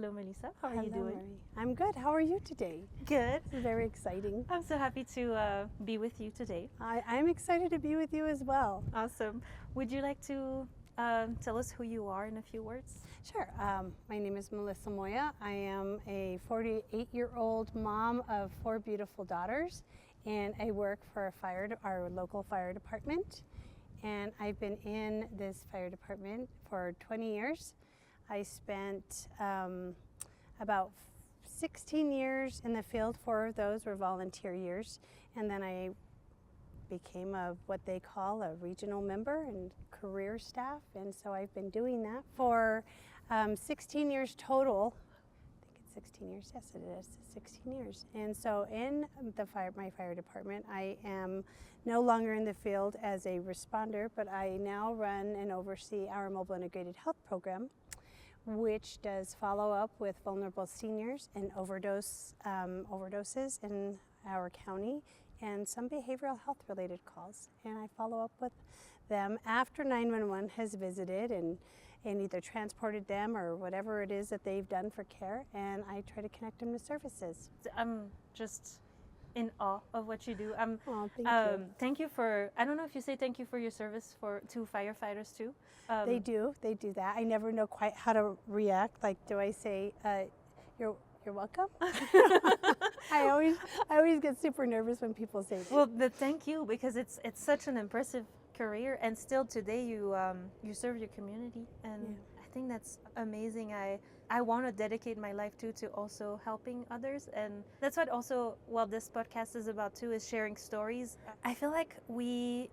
Hello, Melissa. How are Hello, you doing? Marie. I'm good. How are you today? Good. This is very exciting. I'm so happy to be with you today. I'm excited to be with you as well. Awesome. Would you like to tell us who you are in a few words? Sure. My name is Melissa Moya. I am a 48-year-old mom of 4 beautiful daughters, and I work for our local fire department. And I've been in this fire department for 20 years. I spent about 16 years in the field. 4 of those were volunteer years, and then I became what they call a regional member and career staff, and so I've been doing that for 16 years total. I think it's 16 years. Yes, it is 16 years. And so in my fire department, I am no longer in the field as a responder, but I now run and oversee our mobile integrated health program, which does follow up with vulnerable seniors and overdoses in our county, and some behavioral health related calls. And I follow up with them after 911 has visited and either transported them or whatever it is that they've done for care, and I try to connect them to services. I'm just in awe of what you do. Thank you. Thank you for, I don't know if you say thank you for your service to firefighters too. They do that. I never know quite how to react. Like, do I say, you're welcome? I always get super nervous when people say that. Well, but thank you, because it's such an impressive career, and still today you serve your community, and Yeah. I think that's amazing. I want to dedicate my life to also helping others, and that's what also this podcast is about too, is sharing stories. I feel like we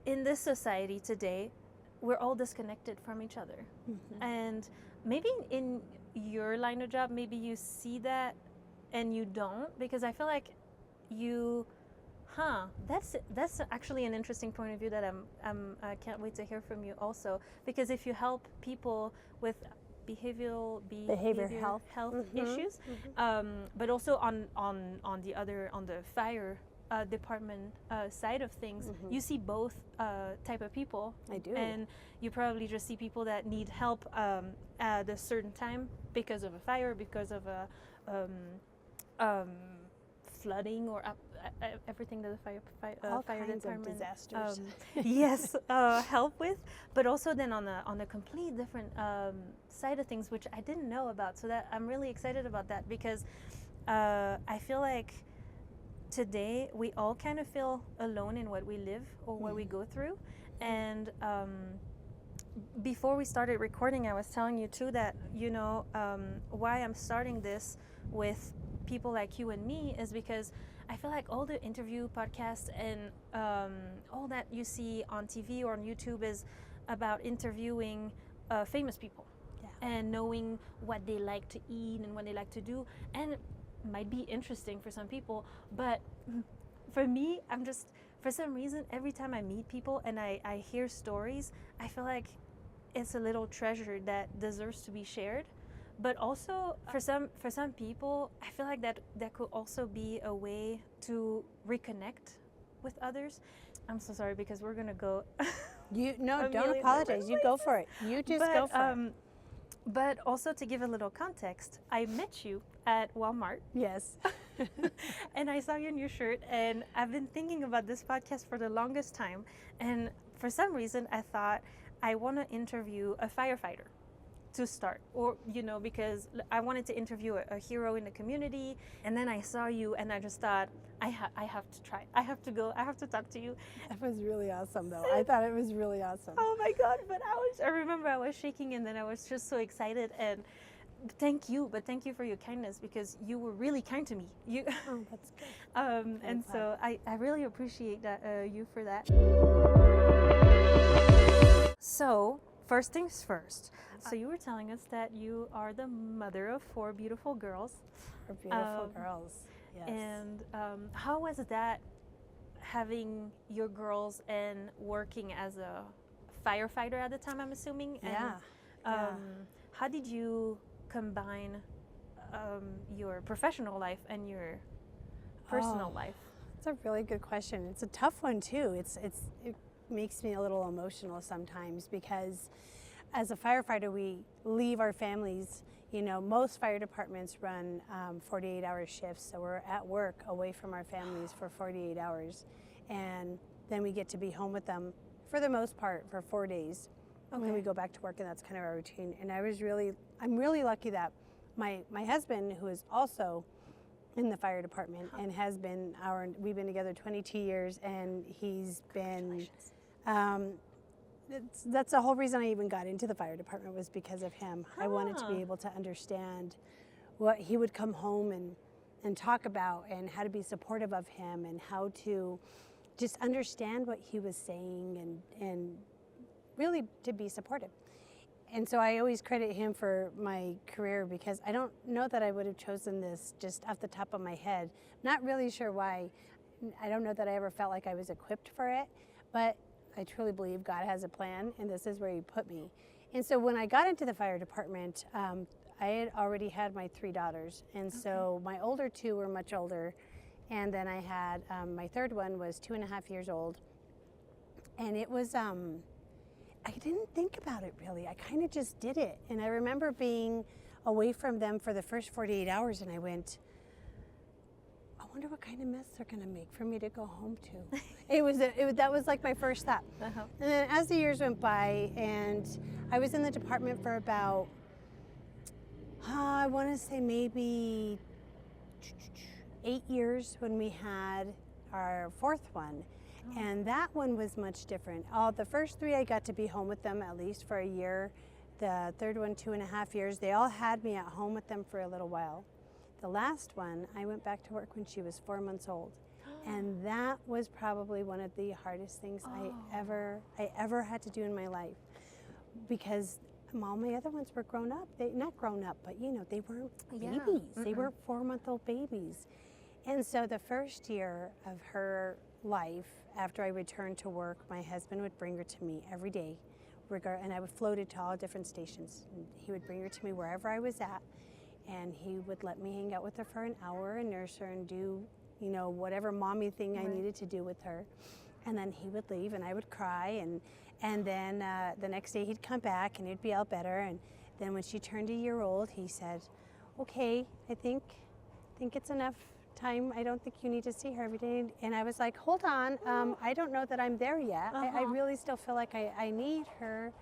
in this society today, we're all disconnected from each other. Mm-hmm. And maybe in your line of job, maybe you see that and you don't, because I feel like that's actually an interesting point of view that I can't wait to hear from you also, because if you help people with behavioral health Mm-hmm. issues, Mm-hmm. but also on the fire department side of things, Mm-hmm. you see both type of people. I do. And you probably just see people that need help at a certain time because of a fire, because of a flooding, or everything that the All fire kinds of department disasters. yes, help with. But also then on a complete different side of things, which I didn't know about. So that I'm really excited about that, because I feel like today we all kind of feel alone in what we live or what we go through. And before we started recording, I was telling you too that why I'm starting this with people like you and me is because I feel like all the interview podcasts and all that you see on TV or on YouTube is about interviewing famous people. Yeah. And knowing what they like to eat and what they like to do, and it might be interesting for some people, but for me, I'm just, for some reason, every time I meet people and I hear stories, I feel like it's a little treasure that deserves to be shared. But also for some people, I feel like that could also be a way to reconnect with others. I'm so sorry, because we're gonna go. Don't apologize. You go for it. You just go for it. But also, to give a little context, I met you at Walmart. Yes. And I saw your new shirt, and I've been thinking about this podcast for the longest time. And for some reason, I thought I want to interview a firefighter to start, or because I wanted to interview a hero in the community. And then I saw you, and I just thought, I have to try. I have to go. I have to talk to you. That was really awesome, though. I thought it was really awesome. Oh my God! But I remember I was shaking, and then I was just so excited. And thank you for your kindness, because you were really kind to me. Oh, that's good. And so I really appreciate that you for that. So first things first. So you were telling us that you are the mother of 4 beautiful girls. 4 beautiful girls. Yes. And how was that, having your girls and working as a firefighter at the time, I'm assuming? Yeah. And how did you combine your professional life and your personal life? It's a really good question. It's a tough one too. It makes me a little emotional sometimes, because as a firefighter, we leave our families You know, most fire departments run 48-hour shifts, so we're at work away from our families for 48 hours. And then we get to be home with them for the most part for 4 days. And then we go back to work, and that's kind of our routine. And I'm really lucky that my husband, who is also in the fire department and has been we've been together 22 years, and he's been, that's the whole reason I even got into the fire department, was because of him. I wanted to be able to understand what he would come home and talk about, and how to be supportive of him, and how to just understand what he was saying, and really to be supportive. And so I always credit him for my career, because I don't know that I would have chosen this just off the top of my head. Not really sure why. I don't know that I ever felt like I was equipped for it, but I truly believe God has a plan, and this is where He put me. And so when I got into the fire department, I had already had my 3 daughters, and so my older 2 were much older, and then I had my third one was 2.5 years old, and it was I didn't think about it really. I kind of just did it. And I remember being away from them for the first 48 hours, and I went, I wonder what kind of mess they're going to make for me to go home to. That was like my first thought. And then as the years went by, and I was in the department for about, I want to say maybe 8 years when we had our 4th one. And that one was much different. The first 3 I got to be home with them at least for a year. The third one, 2.5 years. They all had me at home with them for a little while. The last one, I went back to work when she was 4 months old. And that was probably one of the hardest things I ever had to do in my life. Because all my other ones were grown up. Not grown up, but you know, they weren't babies. They were 4-month-old babies. And so the first year of her life, after I returned to work, my husband would bring her to me every day, and I would float it to all different stations. And he would bring her to me wherever I was at, and he would let me hang out with her for an hour and nurse her and do, you know, whatever mommy thing I needed to do with her. And then he would leave, and I would cry, and then the next day he'd come back, and it'd be all better. And then when she turned a year old, he said, "Okay, I think it's enough time. I don't think you need to see her every day." And I was like, hold on, I don't know that I'm there yet. I really still feel like I need her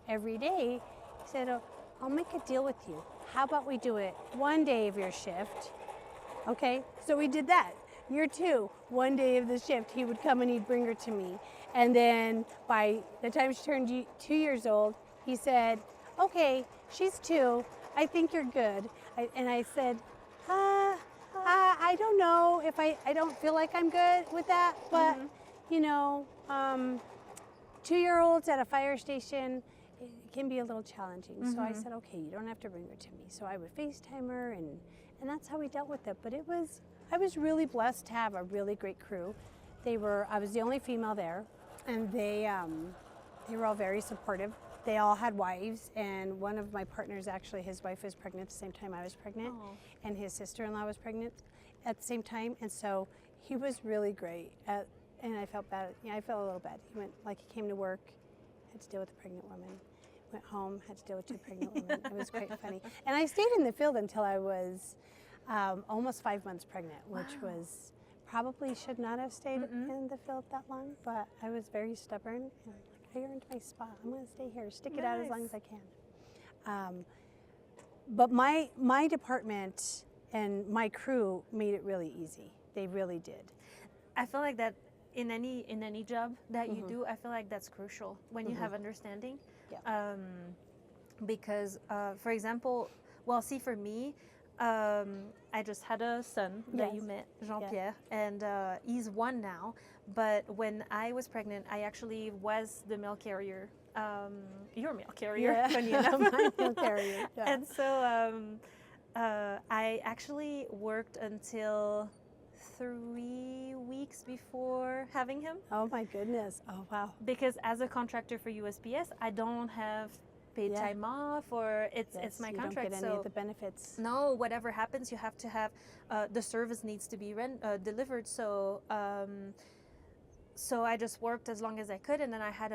every day. He said, "Oh, I'll make a deal with you. How about we do it 1 day of your shift?" Okay, so we did that. Year 2, 1 day of the shift, he would come and he'd bring her to me. And then by the time she turned 2 years old, he said, "Okay, she's 2. I think you're good." And I said, I don't know if I don't feel like I'm good with that, but you know, 2-year-olds at a fire station, it can be a little challenging. So I said, okay, you don't have to bring her to me. So I would FaceTime her, and that's how we dealt with it. But I was really blessed to have a really great crew. I was the only female there, and they were all very supportive. They all had wives, and one of my partners, actually, his wife was pregnant at the same time I was pregnant, and his sister-in-law was pregnant at the same time, and so he was really great. And I felt bad. Yeah, I felt a little bad. He came to work, had to deal with a pregnant woman, went home, had to deal with 2 pregnant women. It was quite funny. And I stayed in the field until I was almost 5 months pregnant, which was probably should not have stayed in the field that long, but I was very stubborn. And I earned my spot. I'm going to stay here, stick it out as long as I can. But my department and my crew made it really easy. They really did. I feel like that in any job that you do, I feel like that's crucial when you have understanding. Yeah. Because, for example, see, for me, I just had a son that you met, Jean-Pierre, and he's 1 now. But when I was pregnant, I actually was the mail carrier. Your mail carrier, funny enough. My mail carrier. Yeah. And so I actually worked until 3 weeks before having him. Oh my goodness. Oh wow. Because as a contractor for USPS, I don't have paid time off, or it's my contract. You don't get any of the benefits. No, whatever happens, you have to have the service needs to be delivered. So so I just worked as long as I could, and then I had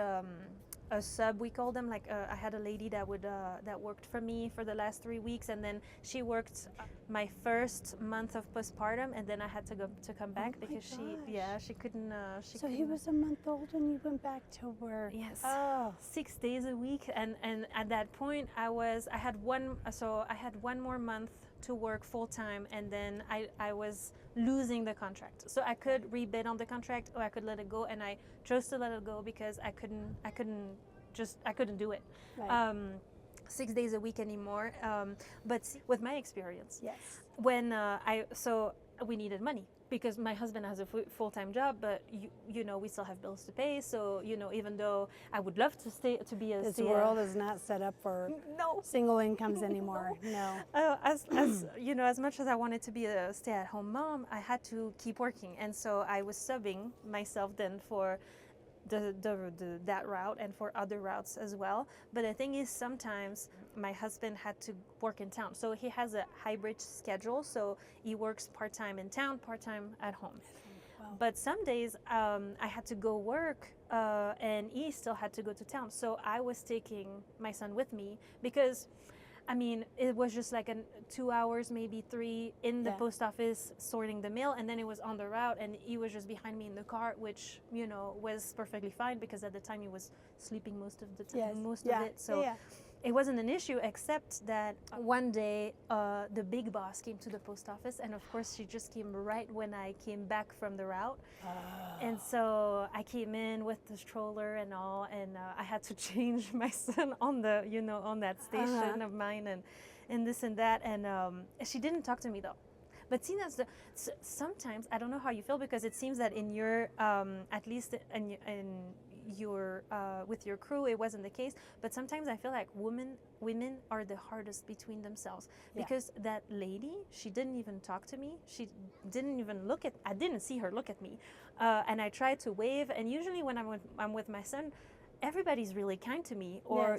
a sub, we call them. Like I had a lady that would that worked for me for the last 3 weeks, and then she worked my first month of postpartum, and then I had to come back because she couldn't. So he was a month old when you went back to work. Yes. Oh. 6 days a week, and at that point I had one more month to work full time, and then I was losing the contract. So I could rebid on the contract, or I could let it go, and I chose to let it go because I couldn't do it. Right. 6 days a week anymore. But with my experience, Yes. when we needed money because my husband has a full-time job, but we still have bills to pay. So even though I would love to be a this world is not set up for single incomes anymore. No. As much as I wanted to be a stay-at-home mom, I had to keep working, and so I was subbing myself then for that route and for other routes as well. But the thing is, sometimes my husband had to work in town, so he has a hybrid schedule, so he works part-time in town, part-time at home. Wow. But some days I had to go work and he still had to go to town, so I was taking my son with me because it was just like 2 hours, maybe 3, in the post office sorting the mail, and then it was on the route, and he was just behind me in the car, which was perfectly fine because at the time he was sleeping most of the time, of it. So it wasn't an issue, except that one day the big boss came to the post office, and of course she just came right when I came back from the route. And so I came in with the stroller and all, and I had to change my son on the on that station of mine, and this and that, and she didn't talk to me though. But see, sometimes I don't know how you feel, because it seems that in your at least in your with your crew it wasn't the case, but sometimes I feel like women are the hardest between themselves, because that lady, she didn't even talk to me, she didn't even I didn't see her look at me, and I tried to wave, and usually when I'm with my son, everybody's really kind to me, or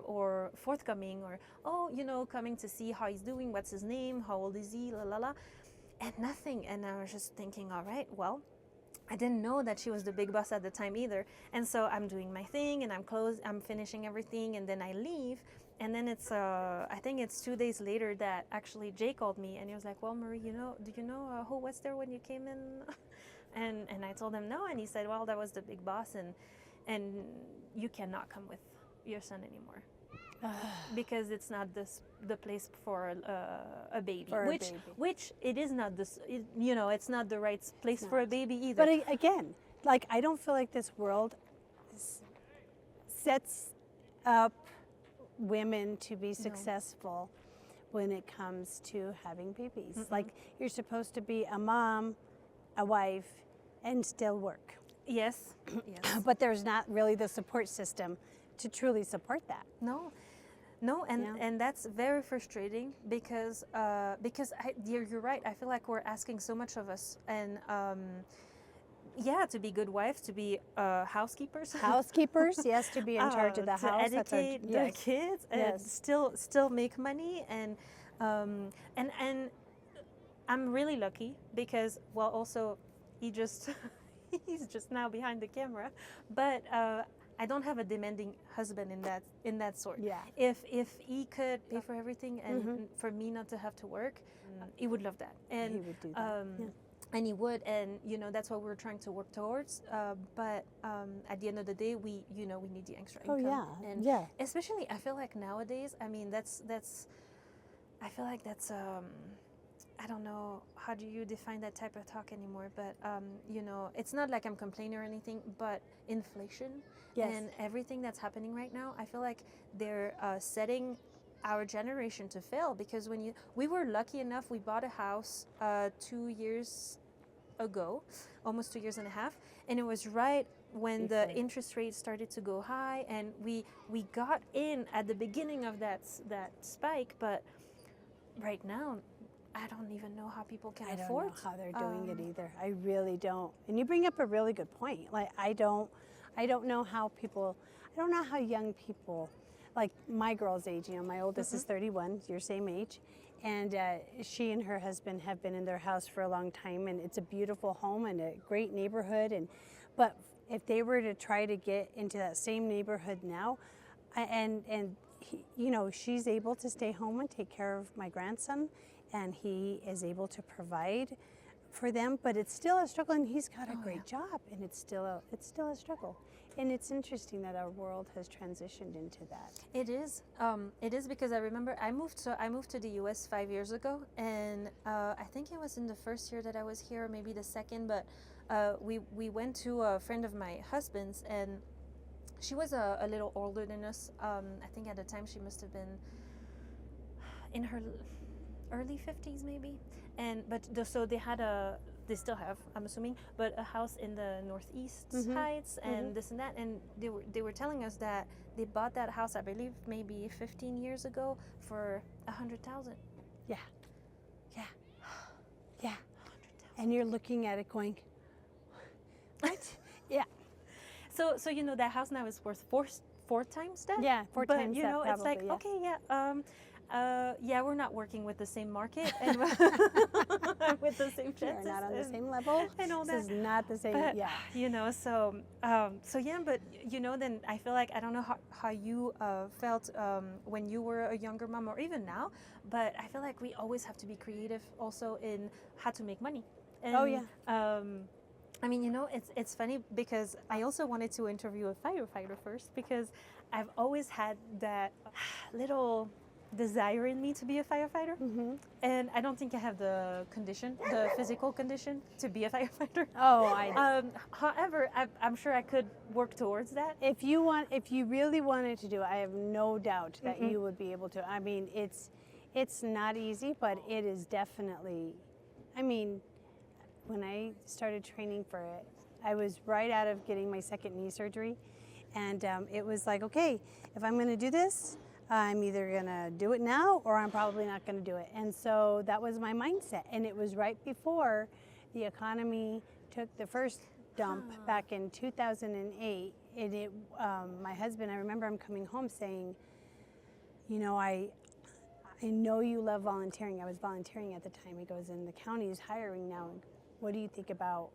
or forthcoming, or coming to see how he's doing, what's his name, how old is he, la la la, and nothing. And I was just thinking, all right, well, I didn't know that she was the big boss at the time either. And so I'm doing my thing, and I'm finishing everything, and then I leave. And then it's I think it's 2 days later that actually Jay called me, and he was like, well, Marie, do you know who was there when you came in? and I told him no, and he said, well, that was the big boss, and you cannot come with your son anymore. Because it's not the place for a baby, which it is not this. It's not the right place for a baby either. But again, like, I don't feel like this world sets up women to be successful when it comes to having babies. Like, you're supposed to be a mom, a wife, and still work. Yes. But there's not really the support system to truly support that. No, and that's very frustrating, because you're right. I feel like we're asking so much of us, and to be good wives, to be housekeepers, yes, to be in charge of the house, to educate the kids, and still make money, and I'm really lucky because, well, also he's just now behind the camera, but I don't have a demanding husband in that sort. Yeah. If he could pay for everything and for me not to have to work, he would love that. And he would do that. And he would, and that's what we're trying to work towards. But at the end of the day, we need the extra income. And especially, I feel like nowadays, I feel like that's I don't know, how do you define that type of talk anymore, but it's not like I'm complaining or anything, but inflation and everything that's happening right now, I feel like they're setting our generation to fail, because we were lucky enough, we bought a house 2 years ago, almost 2 years and a half, and it was right when the interest rates started to go high, and we got in at the beginning of that spike, but right now I don't even know how people can afford. I don't know how they're doing it either. I really don't. And you bring up a really good point. Like, I don't know how young people, like my girl's age, my oldest is 31, your same age, and she and her husband have been in their house for a long time, and it's a beautiful home and a great neighborhood, but if they were to try to get into that same neighborhood now, and he, you know, she's able to stay home and take care of my grandson, and he is able to provide for them, but it's still a struggle, and he's got a great job, and it's still a struggle. And it's interesting that our world has transitioned into that. It is. It is, because I remember I moved to the U.S. 5 years ago, and I think it was in the first year that I was here, maybe the second. But we went to a friend of my husband's, and she was a little older than us. I think at the time she must have been in her early 50s, maybe. So they still have, I'm assuming, but a house in the Northeast Heights and this and that. And they were telling us that they bought that house, I believe, maybe 15 years ago for $100,000. Yeah, yeah, yeah. And you're looking at it going, what? Yeah. So you know that house now is worth four times that. Yeah, four but, times you that. know, Probably, it's like, yeah. okay, yeah, we're not working with the same market and with the same We're chances. not on the same level. And all This that. is not the same. But, yeah. you know, so yeah, but you know, then I feel like, I don't know how you felt when you were a younger mom, or even now, but I feel like we always have to be creative also in how to make money. And, Oh, yeah. I mean, you know, it's funny because I also wanted to interview a firefighter first, because I've always had that little desire in me to be a firefighter, and I don't think I have the physical condition to be a firefighter. Oh, However, I'm sure I could work towards that. if you really wanted to do it, I have no doubt that you would be able to. I mean, it's not easy, but it is definitely. I mean, when I started training for it, I was right out of getting my second knee surgery, and it was like, okay, if I'm going to do this, I'm either going to do it now or I'm probably not going to do it. And so that was my mindset. And it was right before the economy took the first dump back in 2008. And my husband, I remember him coming home saying, you know, I know you love volunteering. I was volunteering at the time. He goes, and the county is hiring now. What do you think about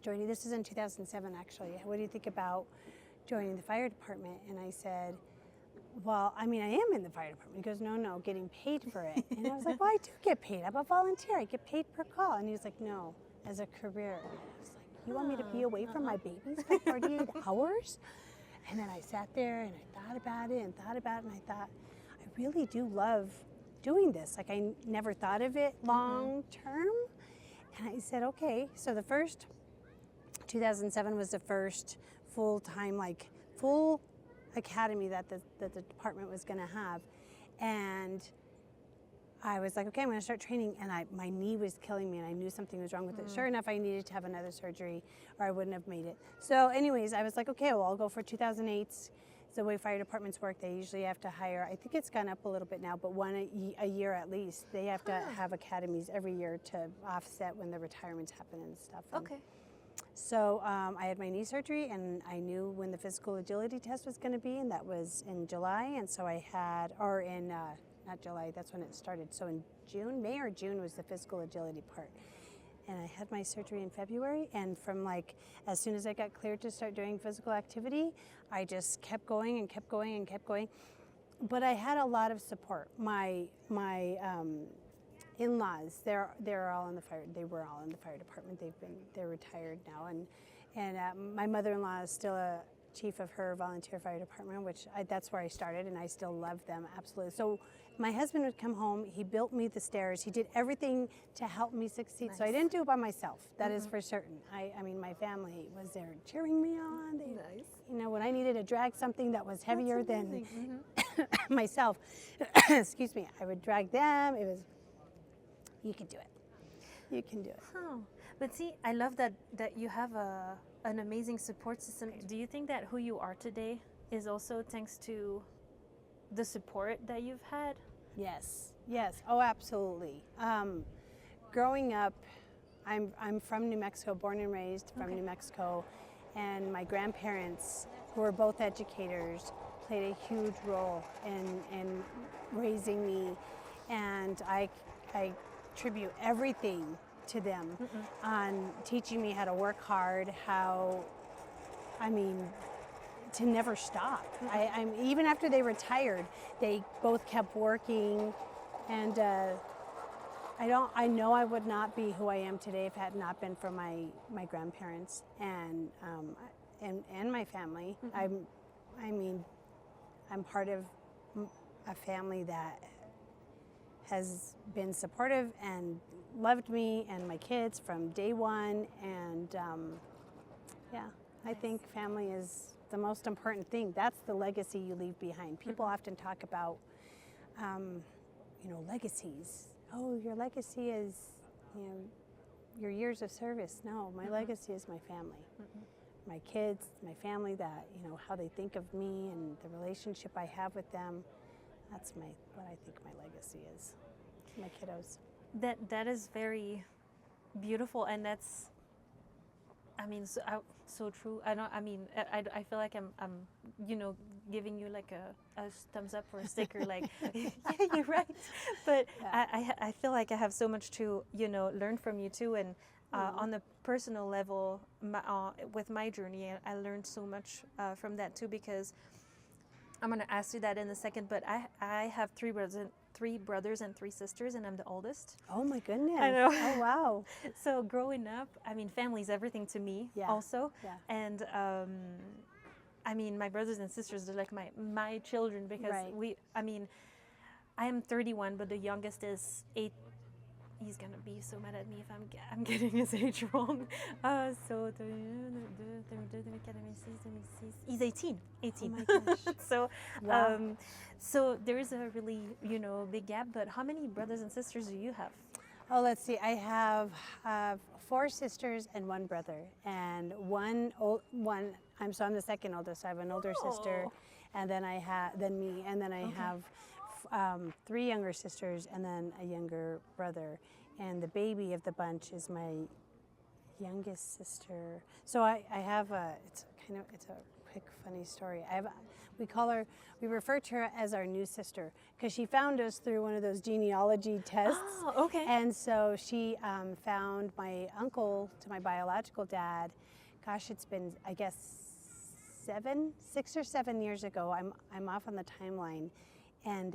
joining? This is in 2007, actually. What do you think about joining the fire department? And I said, well, I mean, I am in the fire department. He goes, no, getting paid for it. And I was like, well, I do get paid. I'm a volunteer. I get paid per call. And he was like, no, as a career. And I was like, you want me to be away from my babies for 48 hours? And then I sat there and I thought about it and I thought, I really do love doing this. Like, I never thought of it long term. And I said, okay. So 2007 was the first full-time, like full academy that the department was going to have. And I was like, okay, I'm going to start training. And my knee was killing me, and I knew something was wrong with it. Sure enough, I needed to have another surgery or I wouldn't have made it. So anyways, I was like, okay, well, I'll go for 2008. It's the way fire departments work. They usually have to hire, I think it's gone up a little bit now, but one a year at least. They have to have academies every year to offset when the retirements happen and stuff. And Okay. so I had my knee surgery, and I knew when the physical agility test was going to be, and that was in July. And so I had, or in, not July, that's when it started. So in June, May or June was the physical agility part. And I had my surgery in February, and from like, as soon as I got cleared to start doing physical activity, I just kept going and kept going and kept going. But I had a lot of support. My in-laws, they're all in the fire. They were all in the fire department. They're retired now, and my mother-in-law is still a chief of her volunteer fire department, which that's where I started, and I still love them absolutely. So my husband would come home. He built me the stairs. He did everything to help me succeed. Nice. So I didn't do it by myself. That is for certain. I mean, my family was there cheering me on. Nice. You know, when I needed to drag something that was heavier than myself, excuse me, I would drag them. It was. You can do it. You can do it. Oh, but see, I love that you have an amazing support system. Do you think that who you are today is also thanks to the support that you've had? Yes. Oh, absolutely. Growing up, I'm from New Mexico, born and raised from New Mexico, and my grandparents, who were both educators, played a huge role in raising me, and I attribute everything to them on teaching me how to work hard, how I mean, to never stop. I'm even after they retired, they both kept working, and I know I would not be who I am today if it had not been for my grandparents and my family. I mean, I'm part of a family that has been supportive and loved me and my kids from day one, and yeah, I think family is the most important thing. That's the legacy you leave behind. People often talk about, legacies. Oh, your legacy is, your years of service. No, my legacy is my family. My kids, my family, that, how they think of me and the relationship I have with them. That's what I think my legacy is. My kiddos. That is very beautiful, and that's, I mean, so true. I feel like I'm giving you like a thumbs up or a sticker, like, yeah, you're right. But yeah. I feel like I have so much to, learn from you too. And on the personal level, with my journey, I learned so much from that too, because I'm going to ask you that in a second, but I have three brothers and three sisters, and I'm the oldest. Oh my goodness. I know. Oh wow. So growing up, I mean, family is everything to me also. Yeah. And I mean, my brothers and sisters, they're like my children, because I am 31, but the youngest is 8. He's gonna be so mad at me if I'm getting his age wrong. He's 18. Oh my gosh. So, wow. So there is a really, big gap. But how many brothers and sisters do you have? Oh, let's see. I have 4 sisters and 1 brother, and one. I'm the second oldest. So I have an older sister, and then I have me, and then I have 3 younger sisters, and then a younger brother. And the baby of the bunch is my youngest sister. So I have it's a quick funny story. We refer to her as our new sister, because she found us through one of those genealogy tests. Oh, okay. And so she found my uncle to my biological dad. Gosh, it's been, I guess, 6 or 7 years ago. I'm off on the timeline. And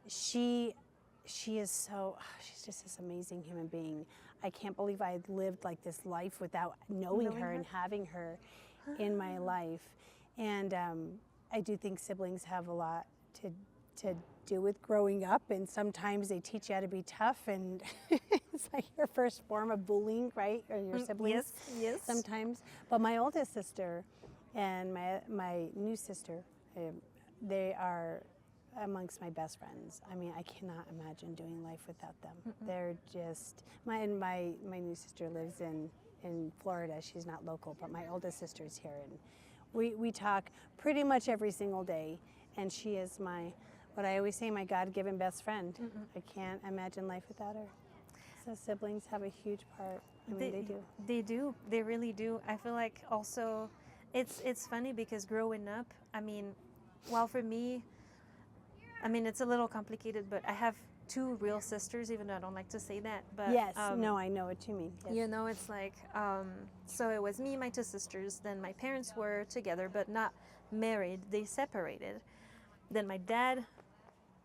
she's just this amazing human being. I can't believe I lived like this life without knowing her and having her in my life. And I do think siblings have a lot to do with growing up, and sometimes they teach you how to be tough, and it's like your first form of bullying, right? Or your siblings. Yes. Sometimes. But my oldest sister and my new sister, they are amongst my best friends. I mean, I cannot imagine doing life without them. They're just, my new sister lives in Florida. She's not local, but my oldest sister's here, and we talk pretty much every single day, and she is what I always say, my God-given best friend. I can't imagine life without her. So siblings have a huge part. I mean, they do. They do. They really do. I feel like also, it's funny because growing up, I mean, well, for me, I mean, it's a little complicated, but I have 2 real sisters, even though I don't like to say that. But yes, no, I know what you mean. Yes. It's like, so it was me and my 2 sisters. Then my parents were together, but not married. They separated. Then my dad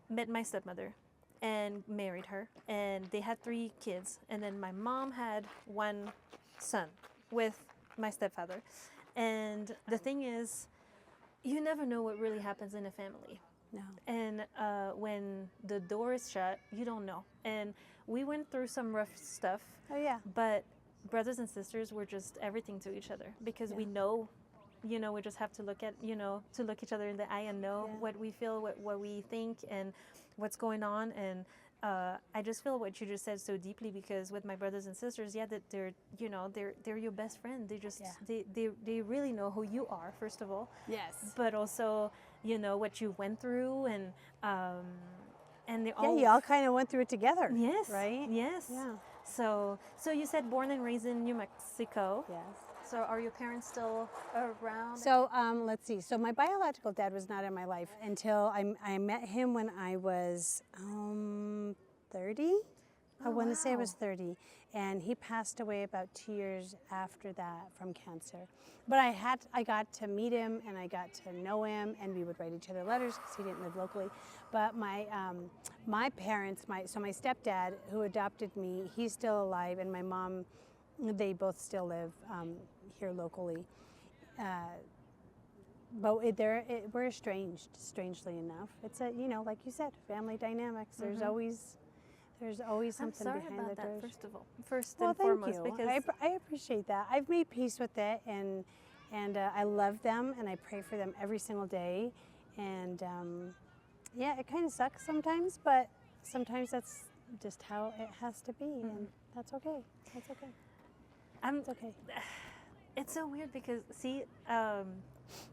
met my stepmother and married her, and they had 3 kids. And then my mom had 1 son with my stepfather. And the thing is, you never know what really happens in a family. No. And when the door is shut, you don't know. And we went through some rough stuff. Oh, yeah. But brothers and sisters were just everything to each other, because we know, we just have to look each other in the eye and know what we feel, what we think, and what's going on. And I just feel what you just said so deeply, because with my brothers and sisters, that they're your best friend. They just they really know who you are, first of all. Yes. But also, what you went through, and they all. Yeah, you all kind of went through it together. Yes. Right. Yes. Yeah. So you said born and raised in New Mexico. Yes. So are your parents still around? So let's see. So my biological dad was not in my life until I met him when I was 30. I want to say it was wow. 30, and he passed away about 2 years after that from cancer. But I got to meet him and I got to know him, and we would write each other letters because he didn't live locally. But my parents, my stepdad who adopted me, he's still alive, and my mom, they both still live here locally. But we're estranged, strangely enough. It's a, like you said, family dynamics. There's always I'm something sorry behind about the that, doors. first of all. First Well, and thank foremost, you. because I appreciate that. I've made peace with it, and I love them, and I pray for them every single day. And yeah, it kind of sucks sometimes, but sometimes that's just how it has to be, and that's okay. That's okay. I'm It's okay. it's so weird because see,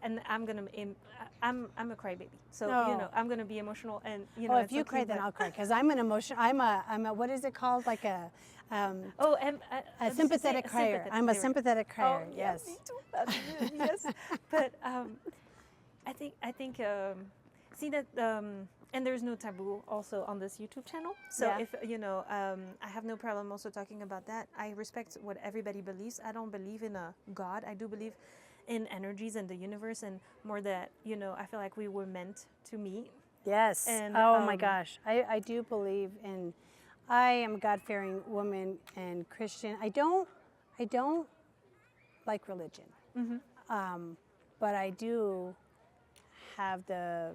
and I'm a crybaby, so No. I'm gonna be emotional, and Oh, if it's you okay, cry, then but I'll cry, because I'm an emotion. I'm a what is it called? Like oh, and a sympathetic crier. I'm a sympathetic crier. Oh, yeah, Yes. me too. That's good, yes, but I think see that and there's no taboo also on this YouTube channel. So Yeah. if I have no problem also talking about that. I respect what everybody believes. I don't believe in a God. I do believe in energies and the universe, and more that I feel like we were meant to meet. Yes. And Oh my gosh. I do believe in. I am a God-fearing woman and Christian. I don't like religion, but I do have the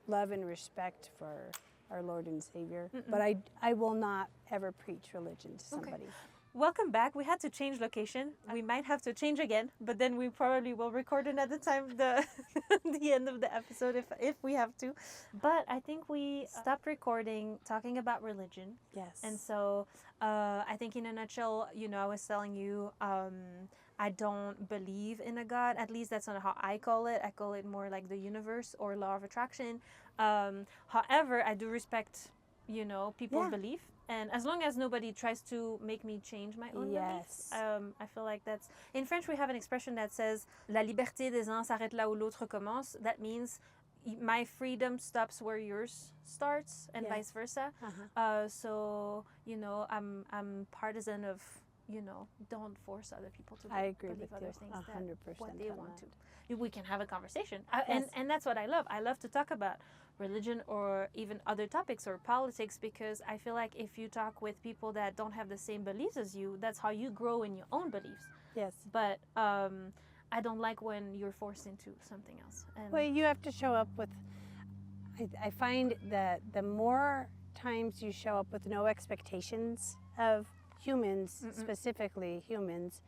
love and respect for our Lord and Savior. But I will not ever preach religion to somebody. Welcome back. We had to change location. We might have to change again, but then we probably will record another time the the end of the episode if we have to. But I think we stopped recording talking about religion. Yes. And so I think in a nutshell, I was telling you I don't believe in a God. At least that's not how I call it. I call it more like the universe or law of attraction. However, I do respect people's belief, and as long as nobody tries to make me change my own beliefs, I feel like that's, in French we have an expression that says la liberté des uns s'arrête là où l'autre commence. That means my freedom stops where yours starts, and vice versa. So I'm partisan of don't force other people to I agree believe with other you things 100% what they on want that. to. We can have a conversation, Yes. and that's what I love. I love to talk about religion or even other topics or politics, because I feel like if you talk with people that don't have the same beliefs as you, that's how you grow in your own beliefs. Yes. But I don't like when you're forced into something else. And Well, you have to show up with. I find that the more times you show up with no expectations of humans, specifically humans,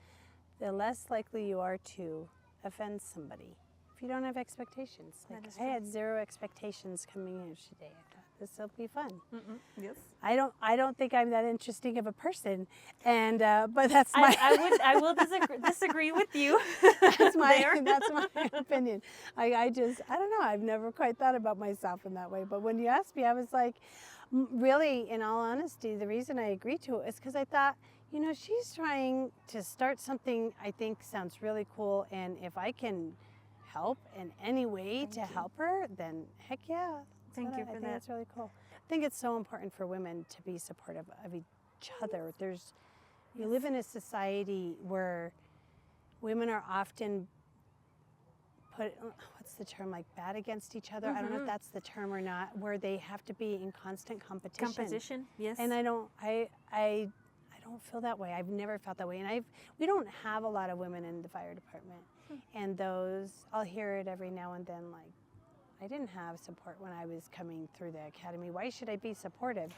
the less likely you are to offend somebody. If you don't have expectations. Like, That is I true. had zero expectations coming in today. I thought this will be fun. Yes. I don't think I'm that interesting of a person, and but that's my I will disagree with you. that's my there. that's my opinion. I don't know. I've never quite thought about myself in that way. But when you asked me, I was like, really, in all honesty, the reason I agreed to it is because I thought, she's trying to start something I think sounds really cool, and if I can help in any way to help her, then heck yeah. Thank you I for think that. that's really cool. I think it's so important for women to be supportive of each other. You live in a society where women are often put, what's the term, like bad against each other? I don't know if that's the term or not, where they have to be in constant competition. Competition, yes. And I don't feel that way. I've never felt that way. And we don't have a lot of women in the fire department. And I'll hear it every now and then, like, I didn't have support when I was coming through the academy. Why should I be supportive?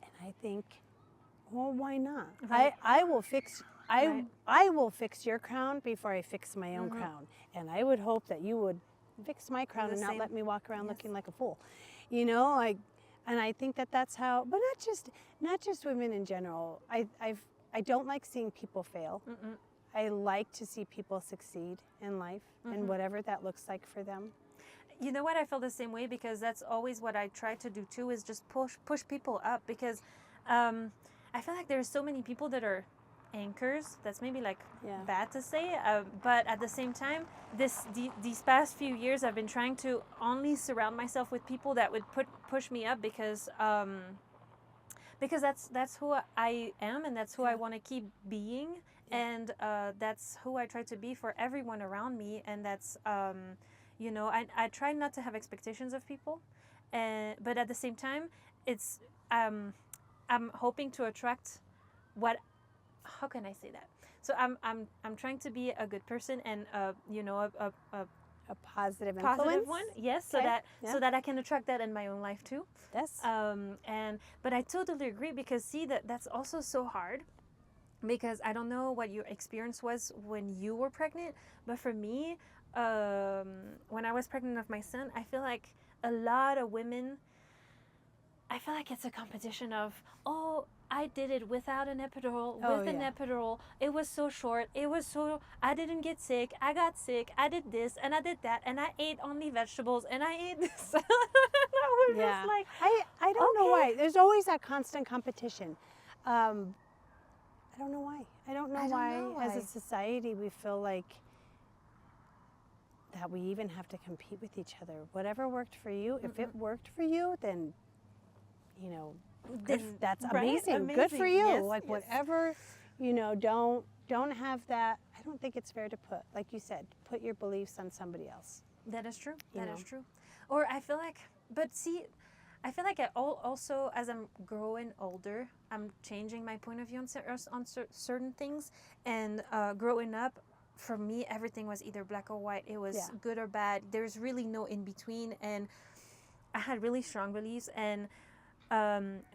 And I think, well, why not? Right. I will fix Right. I will fix your crown before I fix my own crown. And I would hope that you would fix my crown the and not same. let me walk around Yes. looking like a fool. And I think that's how, but not just women in general. I don't like seeing people fail. I like to see people succeed in life, and whatever that looks like for them. You know what? I feel the same way, because that's always what I try to do too, is just push people up, because I feel like there's so many people that are anchors. That's maybe like bad to say, but at the same time, these past few years I've been trying to only surround myself with people that would push me up, because because that's who I am, and that's who I Yeah. want to keep being, Yeah. and that's who I try to be for everyone around me, and that's I try not to have expectations of people, and but at the same time, it's um, I'm hoping to attract what, how can I say that? So I'm trying to be a good person, and A positive positive influence. one, yes, Okay. so Yeah. that I can attract that in my own life too. Yes. And but I totally agree, because see, that's also so hard, because I don't know what your experience was when you were pregnant, but for me, when I was pregnant of my son, I feel like a lot of women, I feel like it's a competition of, oh, I did it without an epidural, Oh, with an yeah. epidural. It was so short. It was so, I didn't get sick. I got sick. I did this and I did that. And I ate only vegetables and I ate this. And I was just Yeah. like, I don't know okay. why. There's always that constant competition. I don't know why. I don't know I don't why, know as a why. society, we feel like that we even have to compete with each other. Whatever worked for you, if it worked for you, then, you know, Then, that's right? amazing. Good for Amazing. you. Yes, Like yes. whatever, don't have that. I don't think it's fair to put, like you said, put your beliefs on somebody else. That is true. You That know? is true. Or I feel like, but see, I feel like also as I'm growing older, I'm changing my point of view on certain things. And growing up, for me, everything was either black or white. It was Yeah. good or bad. There's really no in between. And I had really strong beliefs. And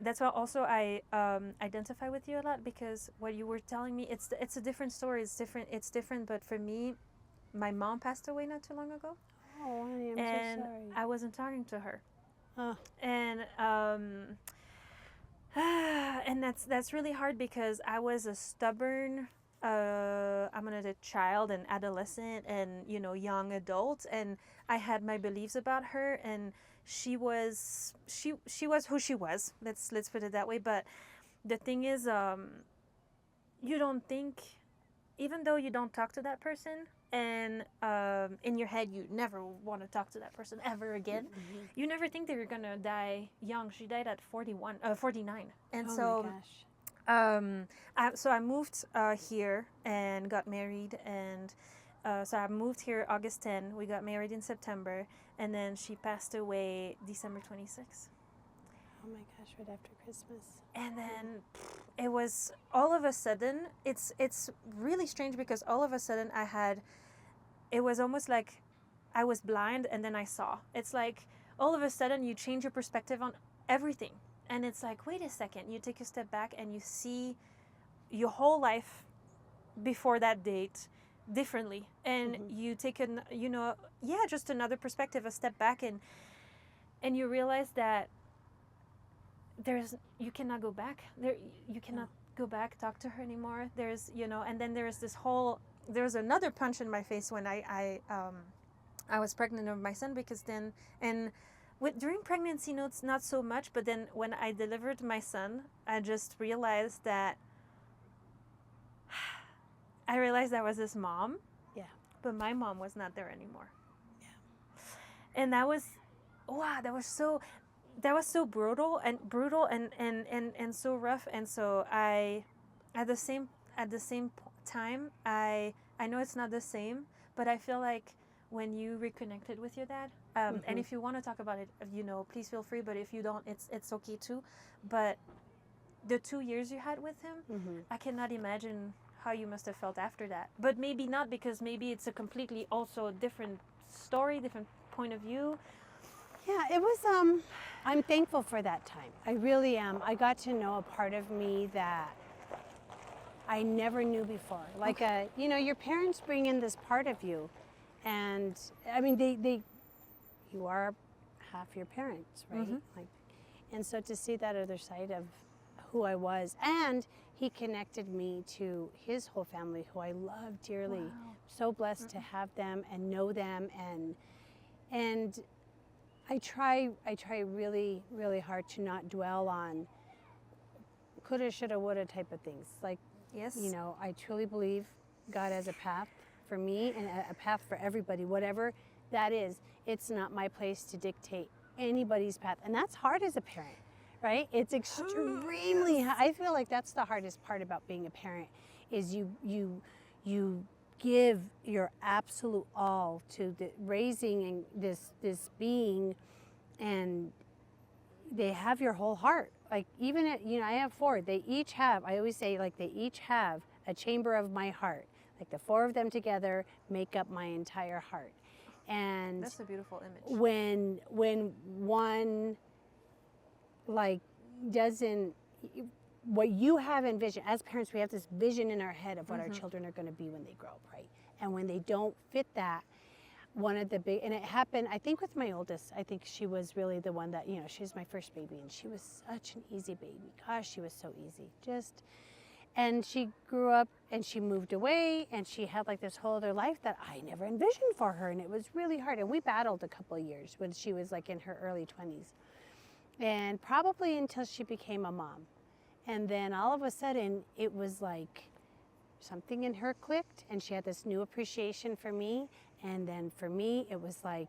that's why also I identify with you a lot, because what you were telling me, it's a different story. It's different. But for me, my mom passed away not too long ago, Oh, honey, I'm and so sorry. I wasn't talking to her. Oh, And and that's really hard, because I was a stubborn, I'm gonna child and adolescent and young adult, and I had my beliefs about her, and she was who she was. Let's put it that way. But the thing is, you don't think, even though you don't talk to that person, and in your head you never want to talk to that person ever again, you never think that you're gonna die young. She died at 49, and oh so my gosh. I moved here and got married, and so I moved here August 10. We got married in September, and then she passed away December 26th. Oh my gosh, right after Christmas. And then it was all of a sudden, it's really strange, because all of a sudden it was almost like I was blind and then I saw. It's like all of a sudden you change your perspective on everything, and it's like, wait a second, you take a step back and you see your whole life before that date differently, and you take just another perspective, a step back, and you realize that you cannot go back there. You cannot go back, talk to her anymore. And then there's another punch in my face when I was pregnant of my son, because then, and during pregnancy, it's not so much, but then when I delivered my son, I just realized that I was his mom. Yeah. But my mom was not there anymore. Yeah. And that was, wow, that was so brutal and so rough. And so at the same time, I know it's not the same, but I feel like when you reconnected with your dad, and if you want to talk about it, please feel free. But if you don't, it's okay too. But the 2 years you had with him, I cannot imagine how you must have felt after that. But maybe not, because maybe it's a completely also different story, different point of view. Yeah, it was, I'm thankful for that time. I really am. I got to know a part of me that I never knew before. Like, your parents bring in this part of you, and I mean, you are half your parents, right? Like, and so to see that other side of who I was, and he connected me to his whole family, who I love dearly. Wow. So blessed to have them and know them, and I try really, really hard to not dwell on coulda, shoulda, woulda type of things. Like, Yes. I truly believe God has a path for me and a path for everybody, whatever that is. It's not my place to dictate anybody's path. And that's hard as a parent, right? It's extremely high. I feel like that's the hardest part about being a parent is you give your absolute all to the raising this being, and they have your whole heart. Like even at, I have 4. They each have, I always say, like they each have a chamber of my heart. Like the 4 of them together make up my entire heart. And that's a beautiful image. When one like doesn't, what you have envisioned as parents, we have this vision in our head of what our children are going to be when they grow up, right? And when they don't fit that, one of the big, and it happened, I think with my oldest, I think she was really the one that, she was my first baby, and she was such an easy baby. Gosh, she was so easy. And she grew up and she moved away, and she had like this whole other life that I never envisioned for her, and it was really hard. And we battled a couple of years when she was like in her early 20s, and probably until she became a mom. And then all of a sudden it was like something in her clicked, and she had this new appreciation for me. And then for me, it was like,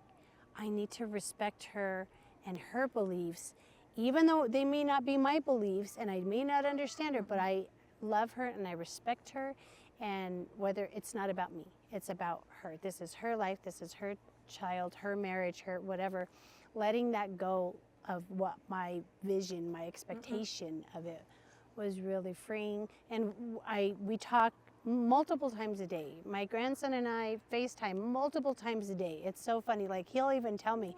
I need to respect her and her beliefs, even though they may not be my beliefs and I may not understand her, but I love her and I respect her. And whether it's not about me, it's about her. This is her life. This is her child, her marriage, her whatever. Letting that go of what my vision, my expectation of it was really freeing. And we talk multiple times a day. My grandson and I FaceTime multiple times a day. It's so funny. Like he'll even tell me,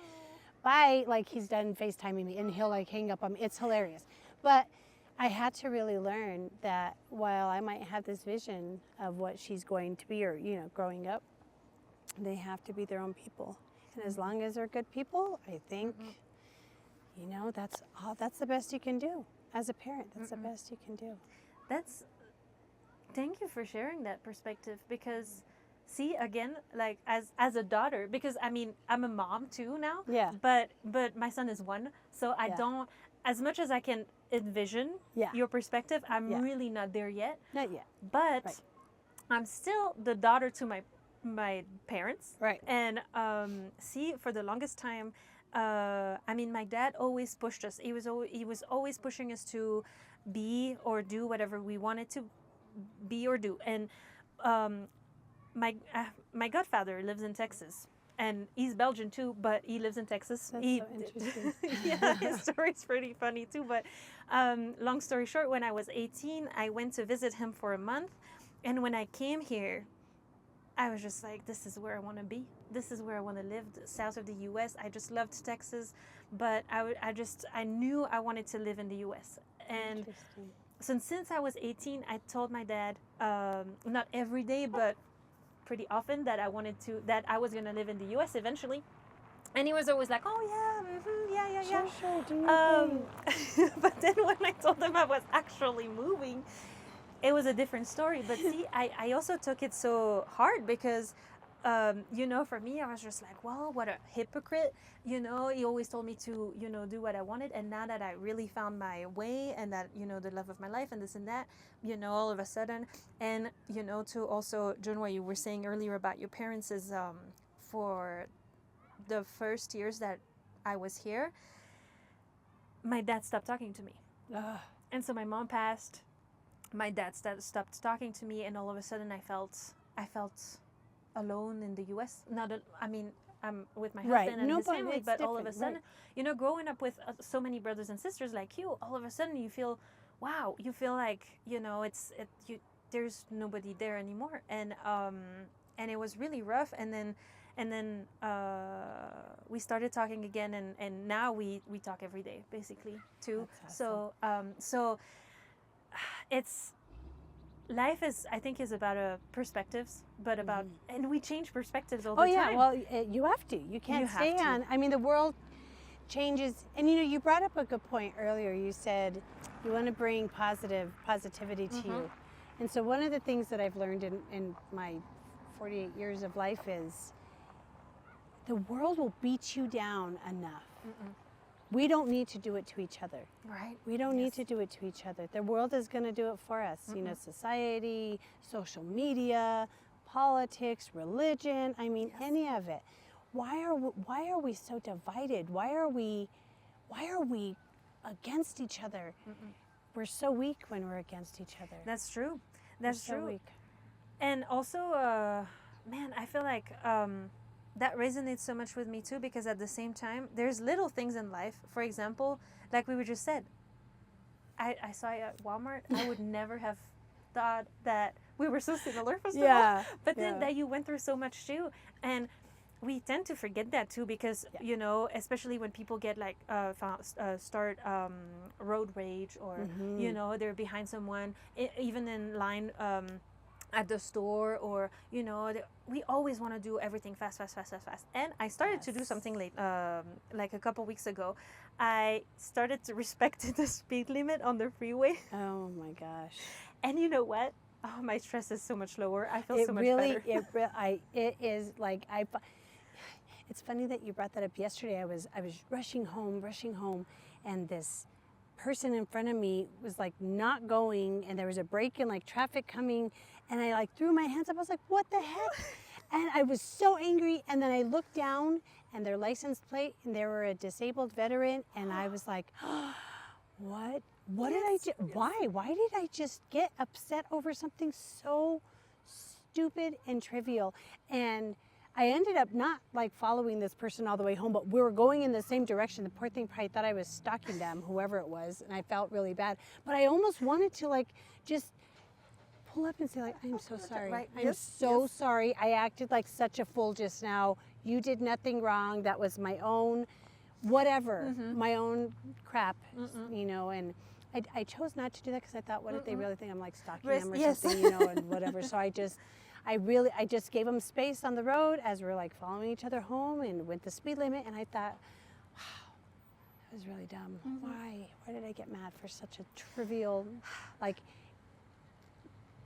bye, like he's done FaceTiming me, and he'll like hang up on me. It's hilarious. But I had to really learn that while I might have this vision of what she's going to be, or, growing up, they have to be their own people. And as long as they're good people, I think, that's the best you can do. As a parent, that's the best you can do. Thank you for sharing that perspective, because see, again, like as a daughter, because I mean, I'm a mom too now. Yeah. But my son is 1, so I don't, as much as I can envision your perspective, I'm really not there yet. Not yet. But I'm still the daughter to my parents. Right. And see, for the longest time, I mean, my dad always pushed us. He was always pushing us to be or do whatever we wanted to be or do. And my godfather lives in Texas, and he's Belgian too, but he lives in Texas. That's so interesting. Yeah, his story's pretty funny too. But long story short, when I was 18, I went to visit him for a month, and when I came here, I was just like, this is where I want to be. This is where I want to live, south of the U.S. I just loved Texas, but I knew I wanted to live in the U.S. And so since I was 18, I told my dad, not every day, but pretty often, that I was going to live in the U.S. eventually. And he was always like, oh, yeah, yeah. Sure, do your thing. But then when I told him I was actually moving, it was a different story. But see, I also took it so hard because, for me, I was just like, well, what a hypocrite. He always told me to, do what I wanted. And now that I really found my way, and that, the love of my life and this and that, all of a sudden, and, to also, John, what you were saying earlier about your parents is for the first years that I was here, my dad stopped talking to me. And so my mom passed. My dad stopped talking to me, and all of a sudden I felt alone in the U.S. I'm with my husband and his family, but all of a sudden, growing up with so many brothers and sisters like you, all of a sudden you feel, wow, you feel like, there's nobody there anymore, and it was really rough, and then we started talking again, and now we talk every day basically too. Awesome. So it's life I think is about perspectives, but about and we change perspectives all the time. Oh yeah, well you have to. You can't stay on. I mean, the world changes, and you brought up a good point earlier. You said you want to bring positivity to you, and so one of the things that I've learned in my 48 years of life is the world will beat you down enough. We don't need to do it to each other. Right. We don't need to do it to each other. The world is going to do it for us. Society, social media, politics, religion. I mean, any of it. Why are we so divided? Why are we against each other. We're so weak when we're against each other. That's true. That's we're so true. weak. And also, man, I feel like that resonates so much with me too, because at the same time, there's little things in life. For example, like we were just said, I saw you at Walmart. I would never have thought that we were so similar, first of all. But then that you went through so much too. And we tend to forget that too, because, you know, especially when people get like start road rage, or, you know, they're behind someone, even in line at the store, or, you know, we always want to do everything fast. And I started to do something late, like a couple weeks ago. I started to respect the speed limit on the freeway. Oh my gosh. And you know what? Oh, my stress is so much lower. I feel so much better. It is like, it's funny that you brought that up. Yesterday I was rushing home, and this person in front of me was like not going, and there was a break in like traffic coming, and I like threw my hands up. I was like, what the heck? And I was so angry, and then I looked down, and their license plate, and they were a disabled veteran, and I was like, oh, what did I do? Why did I just get upset over something so stupid and trivial? And I ended up not like following this person all the way home, but we were going in the same direction. The poor thing probably thought I was stalking them, whoever it was, and I felt really bad. But I almost wanted to like just pull up and say like, I'm so sorry. Right. I'm so sorry. I acted like such a fool just now. You did nothing wrong. That was my own whatever, my own crap, you know, and I chose not to do that because I thought, what if they really think I'm like stalking them or something, you know, and whatever. So I just gave them space on the road as we're like following each other home, and went the speed limit, and I thought, wow, that was really dumb. Why did I get mad for such a trivial, like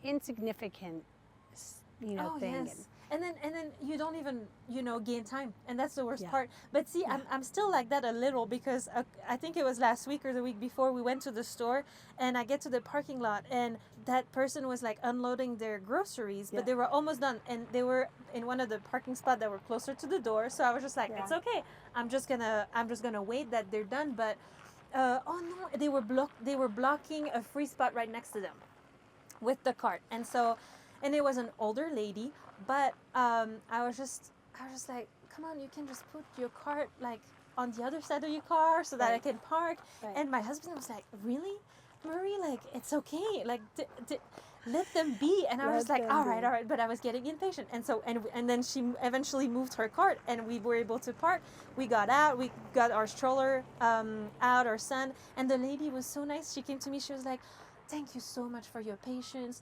insignificant, you know, thing? Yes. And then you don't even, you know, gain time, and that's the worst part. But see, I'm still like that a little, because I think it was last week or the week before, we went to the store, and I get to the parking lot, and that person was like unloading their groceries, but they were almost done, and they were in one of the parking spots that were closer to the door. So I was just like, it's okay. I'm just gonna wait that they're done. But oh no, they were blocking a free spot right next to them with the cart, and it was an older lady. But I was just like, come on, you can just put your cart like on the other side of your car so that I can park. And my husband was like, really, Marie? Like, it's okay. Like, let them be. And I was like, all right. But I was getting impatient. And so, and then she eventually moved her cart, and we were able to park. We got out. We got our stroller out, our son. And the lady was so nice. She came to me. She was like, thank you so much for your patience.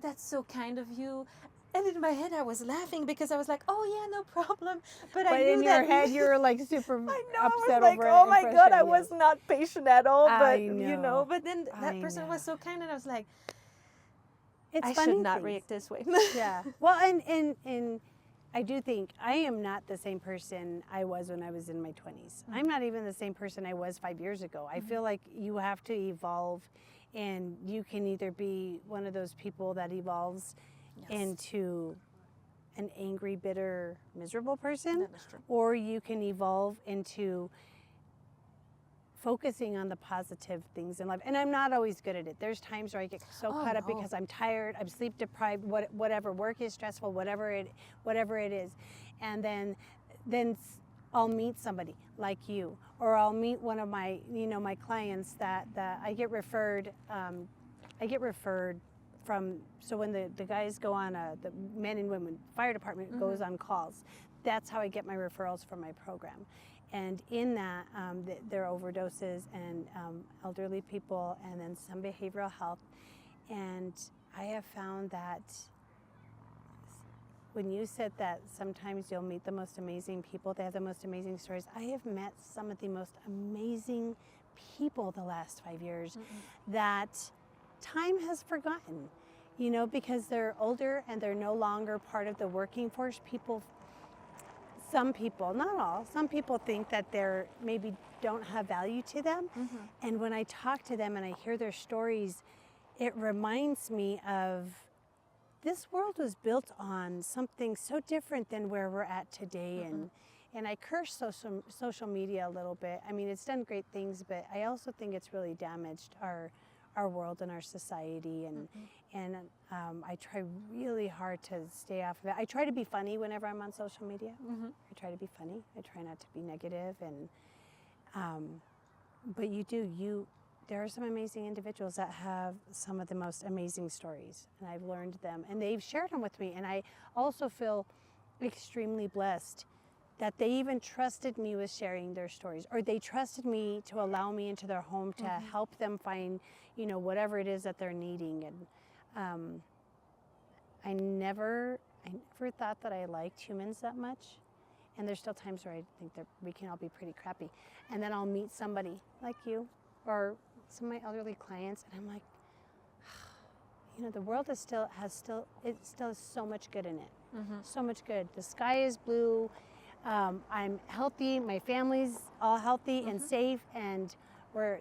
That's so kind of you. And in my head, I was laughing because I was like, "Oh yeah, no problem." But I knew in your head, you were like super upset I was like, over. "Oh my God, I was not patient at all." But you know, but then that person was so kind, and I was like, I should not react this way. Yeah. Well, and I do think I am not the same person I was when I was in my 20s. I'm not even the same person I was 5 years ago. I feel like you have to evolve, and you can either be one of those people that evolves into an angry, bitter, miserable person, or you can evolve into focusing on the positive things in life. And I'm not always good at it. There's times where I get so caught up because I'm tired, I'm sleep deprived, whatever, work is stressful, whatever it is. And then I'll meet somebody like you, or I'll meet one of my, you know, my clients that I get referred from. So when the guys go on, the men and women fire department goes on calls, that's how I get my referrals for my program. And in that, there are overdoses and elderly people, and then some behavioral health. And I have found that when you said that sometimes you'll meet the most amazing people, they have the most amazing stories, I have met some of the most amazing people the last 5 years that time has forgotten, you know, because they're older and they're no longer part of the working force. Some people, not all, some people think that they're maybe don't have value to them. And when I talk to them and I hear their stories, it reminds me of this world was built on something so different than where we're at today. And I curse social media a little bit. I mean, it's done great things, but I also think it's really damaged our world and our society. And I try really hard to stay off of it. I try to be funny whenever I'm on social media. I try to be funny. I try not to be negative. But there are some amazing individuals that have some of the most amazing stories, and I've learned them, and they've shared them with me. And I also feel extremely blessed that they even trusted me with sharing their stories, or they trusted me to allow me into their home to help them find, whatever it is that they're needing. And I never thought that I liked humans that much. And there's still times where I think that we can all be pretty crappy. And then I'll meet somebody like you or some of my elderly clients, and I'm like, the world still has so much good in it. So much good. The sky is blue. I'm healthy. My family's all healthy and safe, and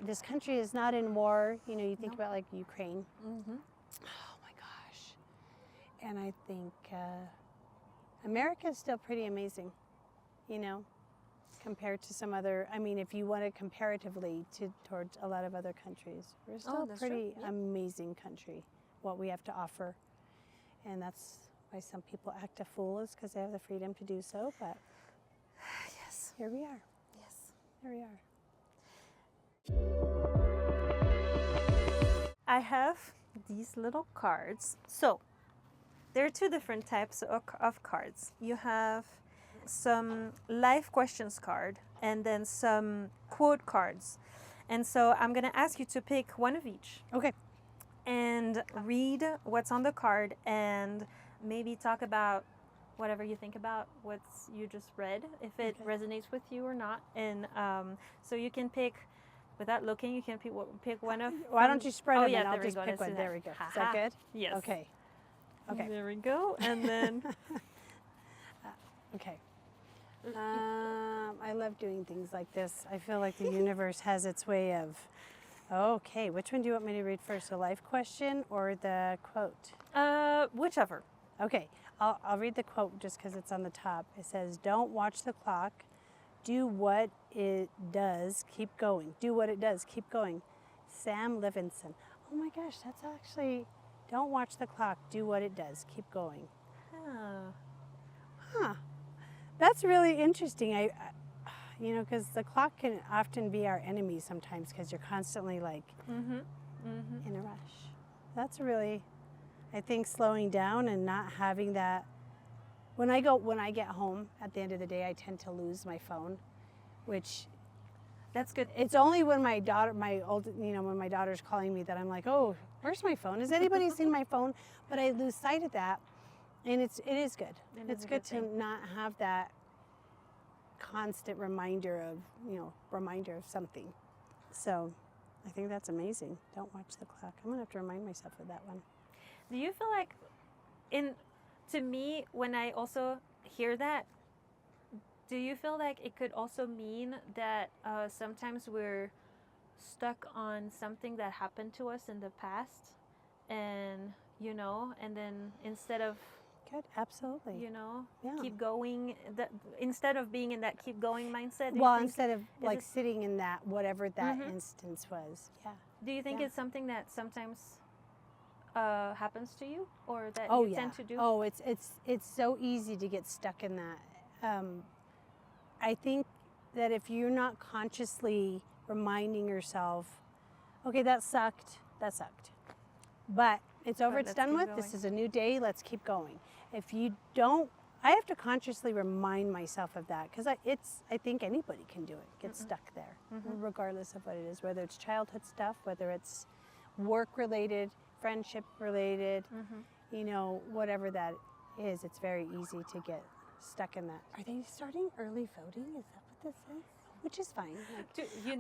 this country is not in war. You think about like Ukraine. Oh my gosh. And I think America is still pretty amazing, compared to some other, if you want it comparatively towards a lot of other countries. We're still a pretty amazing country, what we have to offer. And that's why some people act a fool, is because they have the freedom to do so. But yes, here we are. Yes, here we are. I have these little cards. So there are two different types of cards. You have some life questions card and then some quote cards. And so I'm going to ask you to pick one of each. Okay. And read what's on the card and maybe talk about whatever you think about what you just read, if it resonates with you or not. And so you can pick, without looking, you can pick one of... Why don't you spread them and I'll just pick one. There we go. Is that good? Yes. Okay. There we go. And then... okay. I love doing things like this. I feel like the universe has its way of... Okay, which one do you want me to read first, the life question or the quote? Whichever. Okay, I'll read the quote just because it's on the top. It says, "Don't watch the clock. Do what it does. Keep going. Do what it does. Keep going." Sam Levinson. Oh my gosh, that's actually, don't watch the clock. Do what it does. Keep going. Huh. That's really interesting. Because the clock can often be our enemy sometimes because you're constantly like in a rush. That's really, I think, slowing down and not having that. When I get home at the end of the day, I tend to lose my phone, which that's good. It's only when when my daughter's calling me that I'm like, oh, where's my phone? Has anybody seen my phone? But I lose sight of that, and it is good. It's good to not have that constant reminder of something. So I think that's amazing. Don't watch the clock. I'm gonna have to remind myself of that one. Do you feel like, to me, when I also hear that, do you feel like it could also mean that sometimes we're stuck on something that happened to us in the past, and and then instead of Good, absolutely. Keep going. Instead of being in that keep going mindset. Instead of sitting in that, whatever that instance was. Yeah. Do you think it's something that sometimes happens to you, or that you tend to do? Oh, it's so easy to get stuck in that. I think that if you're not consciously reminding yourself, okay, that sucked, but it's over, it's done with. This is a new day. Let's keep going. If you don't, I have to consciously remind myself of that, because I think anybody can do it. Get stuck there, regardless of what it is, whether it's childhood stuff, whether it's work related, friendship related, whatever that is. It's very easy to get stuck in that. Are they starting early voting? Is that what this is? Which is fine.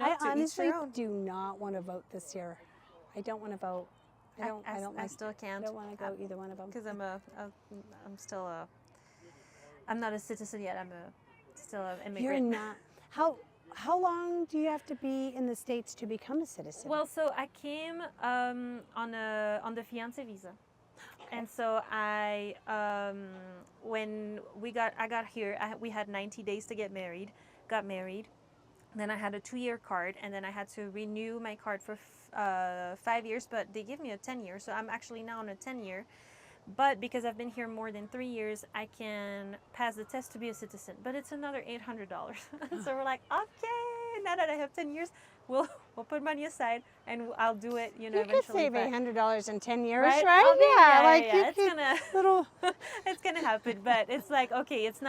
I honestly do not want to vote this year. I don't want to vote. I still can't. I don't want to go either one of them. Because I'm not a citizen yet. I'm still an immigrant. You're not. How long do you have to be in the States to become a citizen? Well, so I came on the fiancé visa. And so when I got here, we had 90 days to get married. Got married. Then I had a 2-year card, and then I had to renew my card for 5 years, but they give me a 10-year, so I'm actually now on a 10-year. But because I've been here more than 3 years, I can pass the test to be a citizen. But it's another $800. So we're like, okay, now that I have 10 years, we'll put money aside and I'll do it, You eventually. could save $800 in 10 years, Right? right? Yeah, it's gonna little. it's gonna happen. But it's like, okay, it's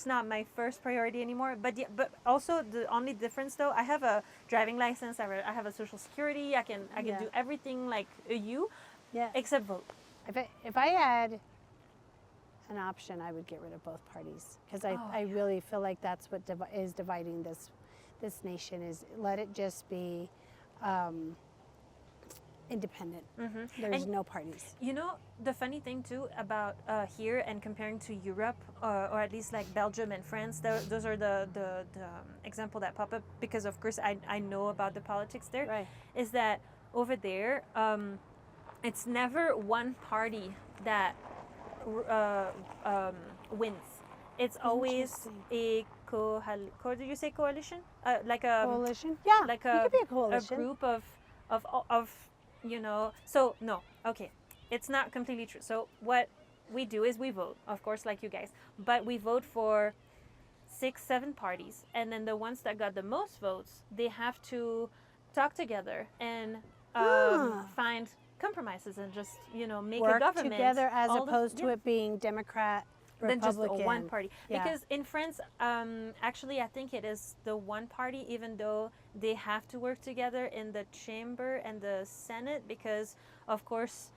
not my first priority anymore. But but also the only difference though, I have a driving license, I have a social security, I can do everything like you, except vote. If I had an option, I would get rid of both parties, because I really feel like that's what is dividing this nation. Is let it just be independent. There's no parties. The funny thing too about here and comparing to Europe, or at least like Belgium and France, those are the example that pop up, because of course I know about the politics there. Right. Is that over there, it's never one party that wins. It's always a do you say coalition? Like a coalition? Yeah, like it could be a coalition. A group of So no, okay, it's not completely true. So what we do is we vote, of course, like you guys, but we vote for 6-7 parties, and then the ones that got the most votes, they have to talk together and find compromises and just make work a government together, as opposed to it being Democrat, Republican. Than just one party. Because in France, actually I think it is the one party, even though they have to work together in the chamber and the Senate, because of course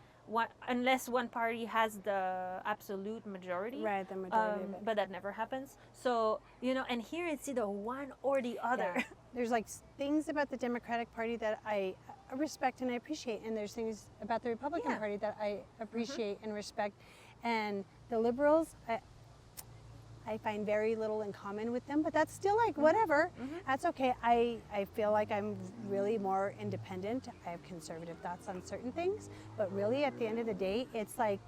unless one party has the absolute majority, right, the majority of it. But that never happens. So and here it's either one or the other. There's like things about the Democratic Party that I respect and I appreciate, and there's things about the Republican Party that I appreciate and respect, and the Liberals, I find very little in common with them, but that's still like whatever. That's okay. I feel like I'm really more independent. I have conservative thoughts on certain things, but really at the end of the day, it's like,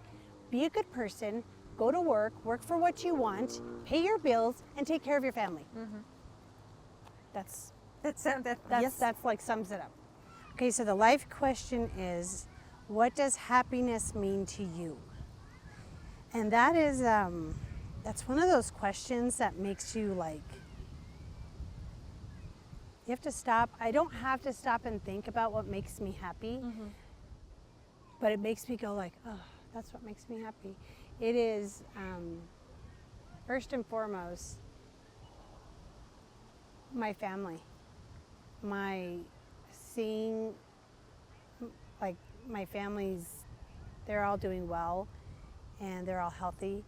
be a good person, go to work for what you want, pay your bills, and take care of your family. That's like sums it up. Okay, so the life question is, what does happiness mean to you? And that is, that's one of those questions that makes you like, you have to stop. I don't have to stop and think about what makes me happy, but it makes me go like, oh, that's what makes me happy. It is, first and foremost, my family. Seeing like my family's, they're all doing well and they're all healthy,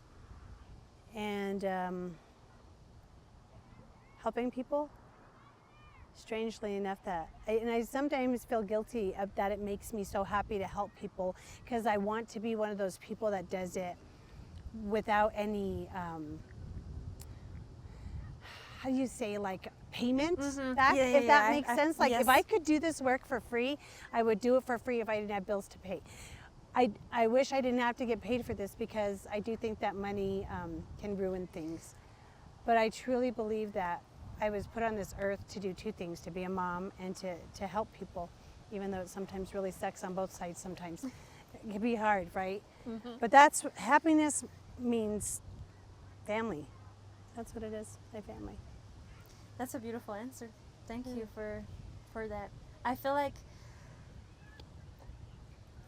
and helping people, strangely enough, and I sometimes feel guilty that it makes me so happy to help people, because I want to be one of those people that does it without any how do you say, like, payment back, if that makes sense. Like, if I could do this work for free, I would do it for free if I didn't have bills to pay. I wish I didn't have to get paid for this, because I do think that money can ruin things. But I truly believe that I was put on this earth to do two things: to be a mom and to help people, even though it sometimes really sucks on both sides sometimes. It can be hard, right? But happiness means family. That's what it is, my family. That's a beautiful answer. Thank you for that. I feel like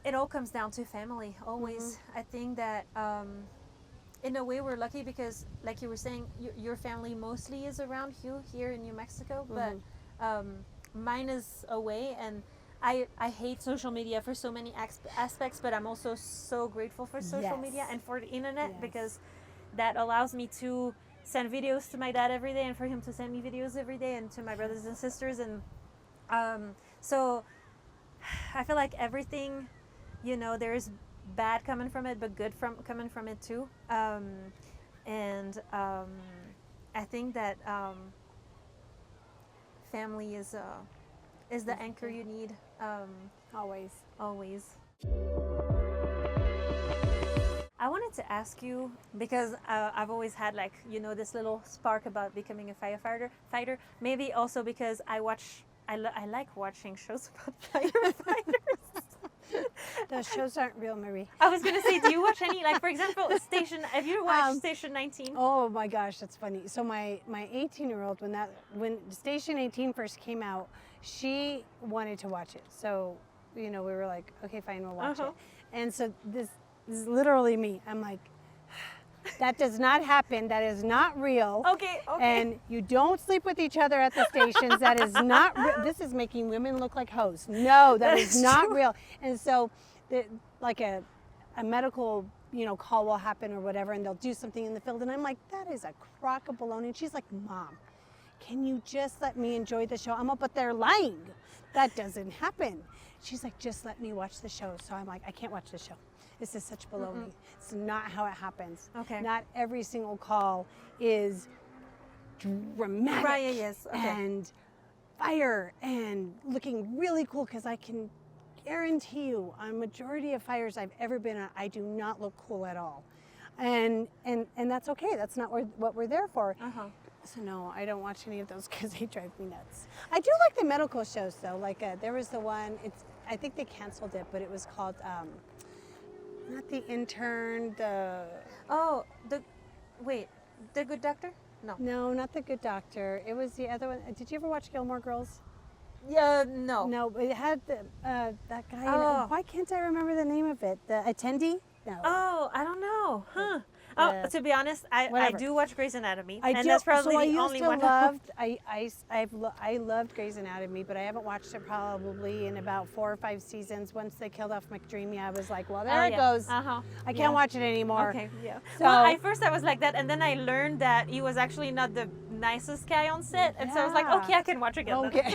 it all comes down to family, always. I think that in a way we're lucky, because like you were saying, your family mostly is around you here in New Mexico, but mine is away, and I hate social media for so many aspects, but I'm also so grateful for social media and for the internet, because that allows me to send videos to my dad every day, and for him to send me videos every day, and to my brothers and sisters. And so I feel like everything, there's bad coming from it, but good coming from it too. And I think that family is the anchor you need. Always. Always. I wanted to ask you because I've always had like this little spark about becoming a fighter. Maybe also because I like watching shows about firefighters. Those shows aren't real, Marie. I was gonna say, do you watch any, like for example, Have you watched Station 19? Oh my gosh, that's funny. So my 18-year-old, when Station 18 first came out, she wanted to watch it. So we were like, okay, fine, we'll watch it. And so this is literally me. I'm like, that does not happen. That is not real. Okay. And you don't sleep with each other at the stations. That is not real. This is making women look like hoes. No, that is not real. And so, like a medical, call will happen or whatever, and they'll do something in the field. And I'm like, that is a crock of baloney. And she's like, Mom, can you just let me enjoy the show? I'm like, but they're lying. That doesn't happen. She's like, just let me watch the show. So I'm like, I can't watch the show. This is such baloney. It's not how it happens. Okay. Not every single call is dramatic. Right, yes. Okay. And fire and looking really cool, because I can guarantee you on a majority of fires I've ever been on, I do not look cool at all. And that's okay. That's not what we're there for. So no, I don't watch any of those because they drive me nuts. I do like the medical shows though. Like there was the one, I think they canceled it, but it was called not The Intern, The Good Doctor? No. No, not The Good Doctor. It was the other one. Did you ever watch Gilmore Girls? Yeah, no. No, but it had that guy in it. Why can't I remember the name of it? The attendee? No. Oh, I don't know. Huh. To be honest, I do watch Grey's Anatomy, that's probably the only one. I loved Grey's Anatomy, but I haven't watched it probably in about 4 or 5 seasons. Once they killed off McDreamy, I was like, well, there it goes. I can't watch it anymore. Okay, yeah. So, well, at first I was like that, and then I learned that he was actually not the nicest guy on set, and so I was like, okay, I can watch again. Okay.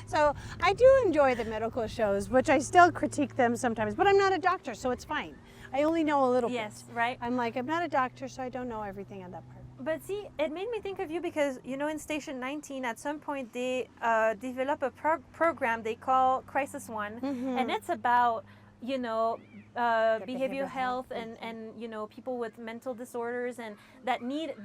So I do enjoy the medical shows, which I still critique them sometimes, but I'm not a doctor, so it's fine. I only know a little bit. Yes, right. I'm like, I'm not a doctor, so I don't know everything on that part. But see, it made me think of you because, in Station 19, at some point, they develop a program they call Crisis One, and it's about, behavioral health and people with mental disorders and that need,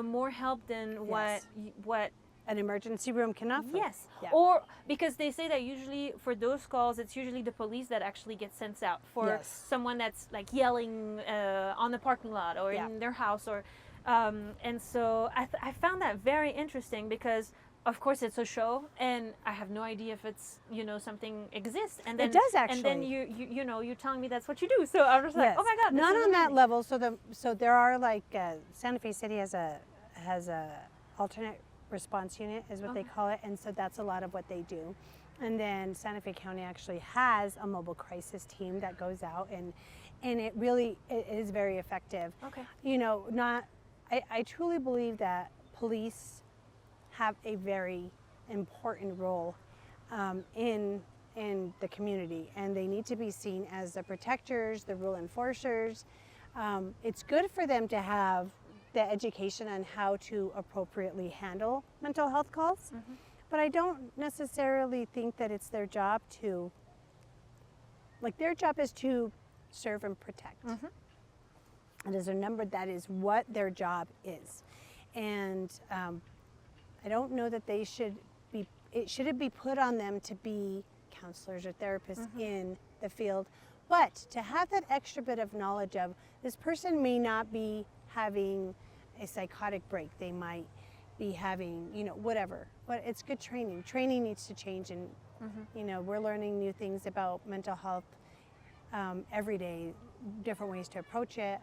more help than what an emergency room can offer. Yes. Yeah. Or because they say that usually for those calls, it's usually the police that actually get sent out for someone that's like yelling on the parking lot or in their house. Or and so I found that very interesting because of course it's a show and I have no idea if it's something exists. And then it does actually. And then you're telling me that's what you do. So I was like, oh my God. Not on that level. So there are like Santa Fe City has a alternate response unit is what they call it, and so that's a lot of what they do. And then Santa Fe County actually has a mobile crisis team that goes out and it is very effective. Okay. I truly believe that police have a very important role in the community, and they need to be seen as the protectors, the rule enforcers. It's good for them to have the education on how to appropriately handle mental health calls, but I don't necessarily think that it's their job to, their job is to serve and protect. And as a number, that is what their job is. And I don't know that they shouldn't be put on them to be counselors or therapists in the field, but to have that extra bit of knowledge of this person may not be having a psychotic break. They might be having, whatever. But it's good training. Training needs to change, and we're learning new things about mental health every day, different ways to approach it.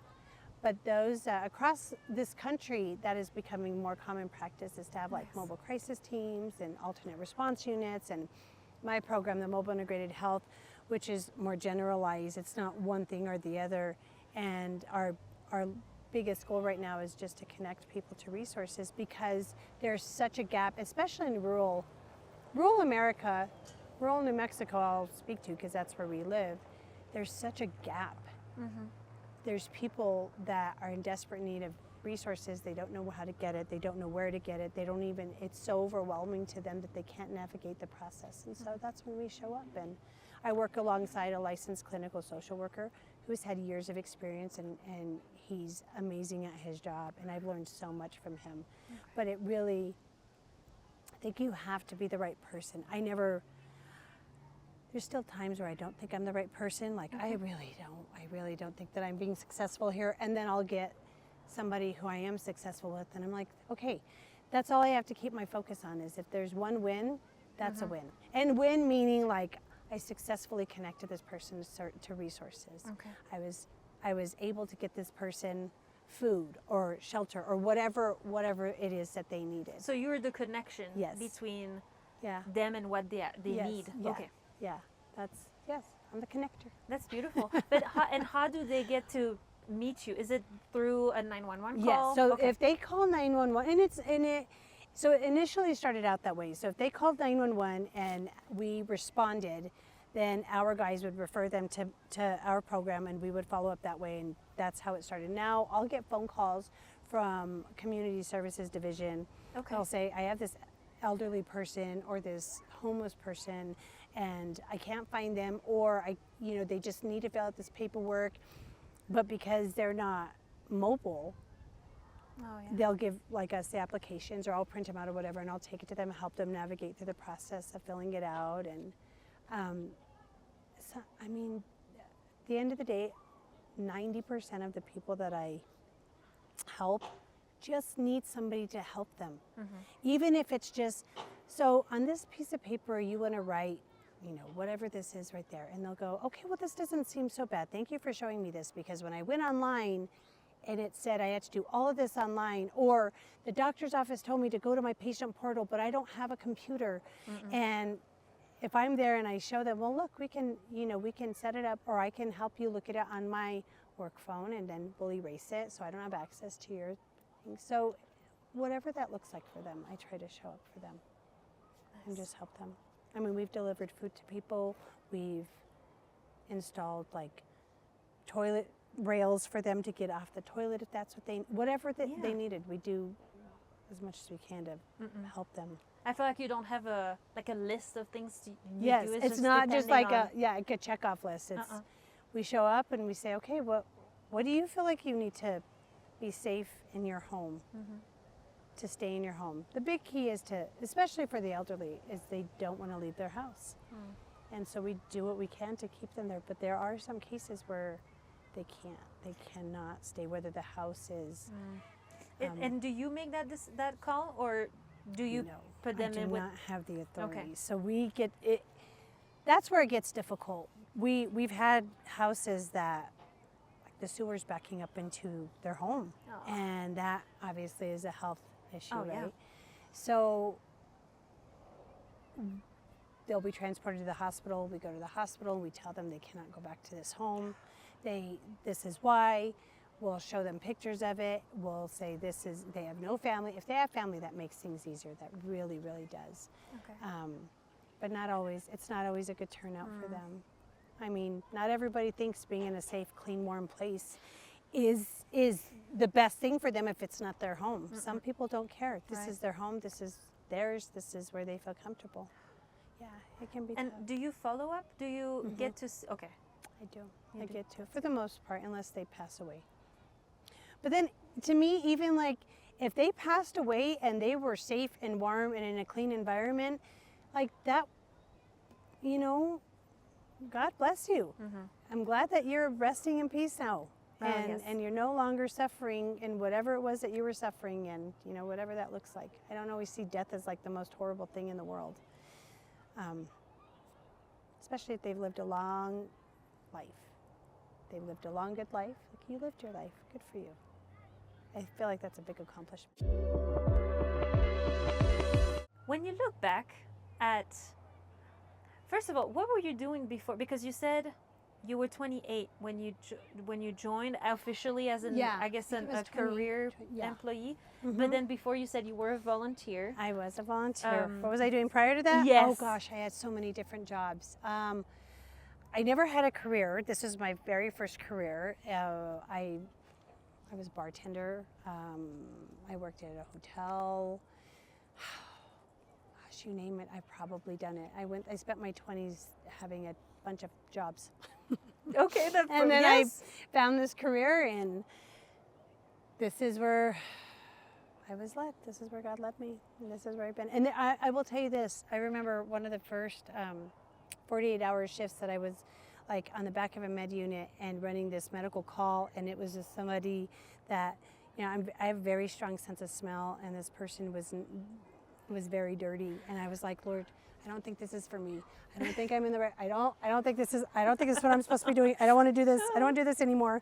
But those across this country, that is becoming more common practice, is to have mobile crisis teams and alternate response units. And my program, the Mobile Integrated Health, which is more generalized. It's not one thing or the other. And our biggest goal right now is just to connect people to resources, because there's such a gap, especially in rural America, rural New Mexico I'll speak to because that's where we live. There's such a gap. There's people that are in desperate need of resources. They don't know how to get it. They don't know where to get it. It's so overwhelming to them that they can't navigate the process. And so that's when we show up. And I work alongside a licensed clinical social worker who's had years of experience, and he's amazing at his job, and I've learned so much from him. Okay. But it really, I think you have to be the right person. There's still times where I don't think I'm the right person. Like, Okay. I really don't think that I'm being successful here. And then I'll get somebody who I am successful with, and I'm like, okay, that's all I have to keep my focus on, is if there's one win, that's a win. And win meaning like I successfully connected this person to resources. Okay. I was able to get this person food or shelter or whatever it is that they needed. So you're the connection Yes. between Yeah. them and what they Yes. need. Yeah. Okay. Yeah. Yes, I'm the connector. That's beautiful. But how do they get to meet you? Is it through a 911 call? Yes. So Okay. if they call 911, so it initially started out that way. So if they called 911 and we responded, then our guys would refer them to our program, and we would follow up that way, and that's how it started. Now I'll get phone calls from Community Services Division. Okay. They'll say, I have this elderly person or this homeless person, and I can't find them, or they just need to fill out this paperwork, but because they're not mobile, Oh, yeah. they'll give us the applications, or I'll print them out or whatever, and I'll take it to them and help them navigate through the process of filling it out. And at the end of the day, 90% of the people that I help just need somebody to help them. Even if it's just, so on this piece of paper you want to write, whatever this is right there, and they'll go, okay, well, this doesn't seem so bad. Thank you for showing me this, because when I went online and it said I had to do all of this online, or the doctor's office told me to go to my patient portal, but I don't have a computer. And if I'm there and I show them, well, look, we can set it up, or I can help you look at it on my work phone, and then we'll erase it so I don't have access to your thing. So whatever that looks like for them, I try to show up for them and just help them. I mean, we've delivered food to people. We've installed toilet rails for them to get off the toilet if that's what they needed. We do as much as we can to help them. I feel like you don't have a list of things you Yes, do. it's not just like on... a checkoff list. It's we show up and we say, okay, what do you feel like you need to be safe in your home, to stay in your home? The big key is especially for the elderly, is they don't want to leave their house. And so we do what we can to keep them there. But there are some cases where they cannot stay, whether the house is. And do you make that call, or do you put them in with? I do not have the authority. Okay. So we get it. That's where it gets difficult. We've had houses that the sewer's backing up into their home, and that obviously is a health issue, right? Yeah. So they'll be transported to the hospital. We go to the hospital and we tell them they cannot go back to this home. This is why. We'll show them pictures of it. We'll say they have no family. If they have family, that makes things easier. That really, really does. Okay. But not always. It's not always a good turnout for them. I mean, not everybody thinks being in a safe, clean, warm place is the best thing for them if it's not their home. Some people don't care. This is their home. This is theirs. This is where they feel comfortable. Yeah, it can be And tough. do you follow up? Do you get to? Okay. I do. You I do. get to, for the most part, unless they pass away. But then, to me, even if they passed away and they were safe and warm and in a clean environment, that, God bless you. I'm glad that you're resting in peace now. And you're no longer suffering in whatever it was that you were suffering in, whatever that looks like. I don't always see death as the most horrible thing in the world. Especially if they've lived a long life. They've lived a long, good life. You lived your life. Good for you. I feel like that's a big accomplishment. When you look back at, first of all, what were you doing before? Because you said you were 28 when you joined officially as a career employee. But then before, you said you were a volunteer. I was a volunteer. What was I doing prior to that? Yes. Oh gosh, I had so many different jobs. I never had a career. This was my very first career. I was a bartender. I worked at a hotel. Gosh, you name it, I've probably done it. I spent my 20s having a bunch of jobs. Okay, And then yes. I found this career, and this is where I was led. This is where God led me. And this is where I've been. And I will tell you this. I remember one of the first 48-hour shifts that I was like on the back of a med unit and running this medical call, and it was just somebody that, I have a very strong sense of smell, and this person was very dirty, and I was like, Lord, I don't think this is for me. I don't think I'm in the right. I don't think this is what I'm supposed to be doing. I don't want to do this. I don't want to do this anymore.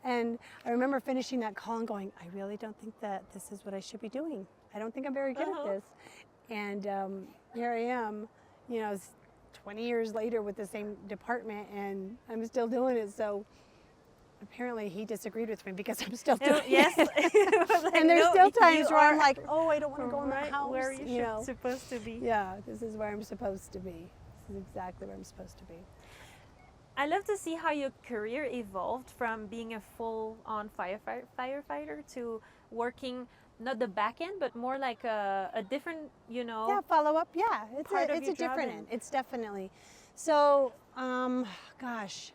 And I remember finishing that call and going, I really don't think that this is what I should be doing. I don't think I'm very good at this. And here I am, 20 years later with the same department, and I'm still doing it. So apparently he disagreed with me because I'm still doing yes. it. Like, and there's no, still times you where I'm are like, oh, I don't want to go in right that house. where you're supposed to be. Yeah, this is where I'm supposed to be. This is exactly where I'm supposed to be. I love to see how your career evolved from being a full-on firefighter to working not the back end, but more like a different, Yeah, follow up. Yeah, it's a different end. It's definitely. So, gosh,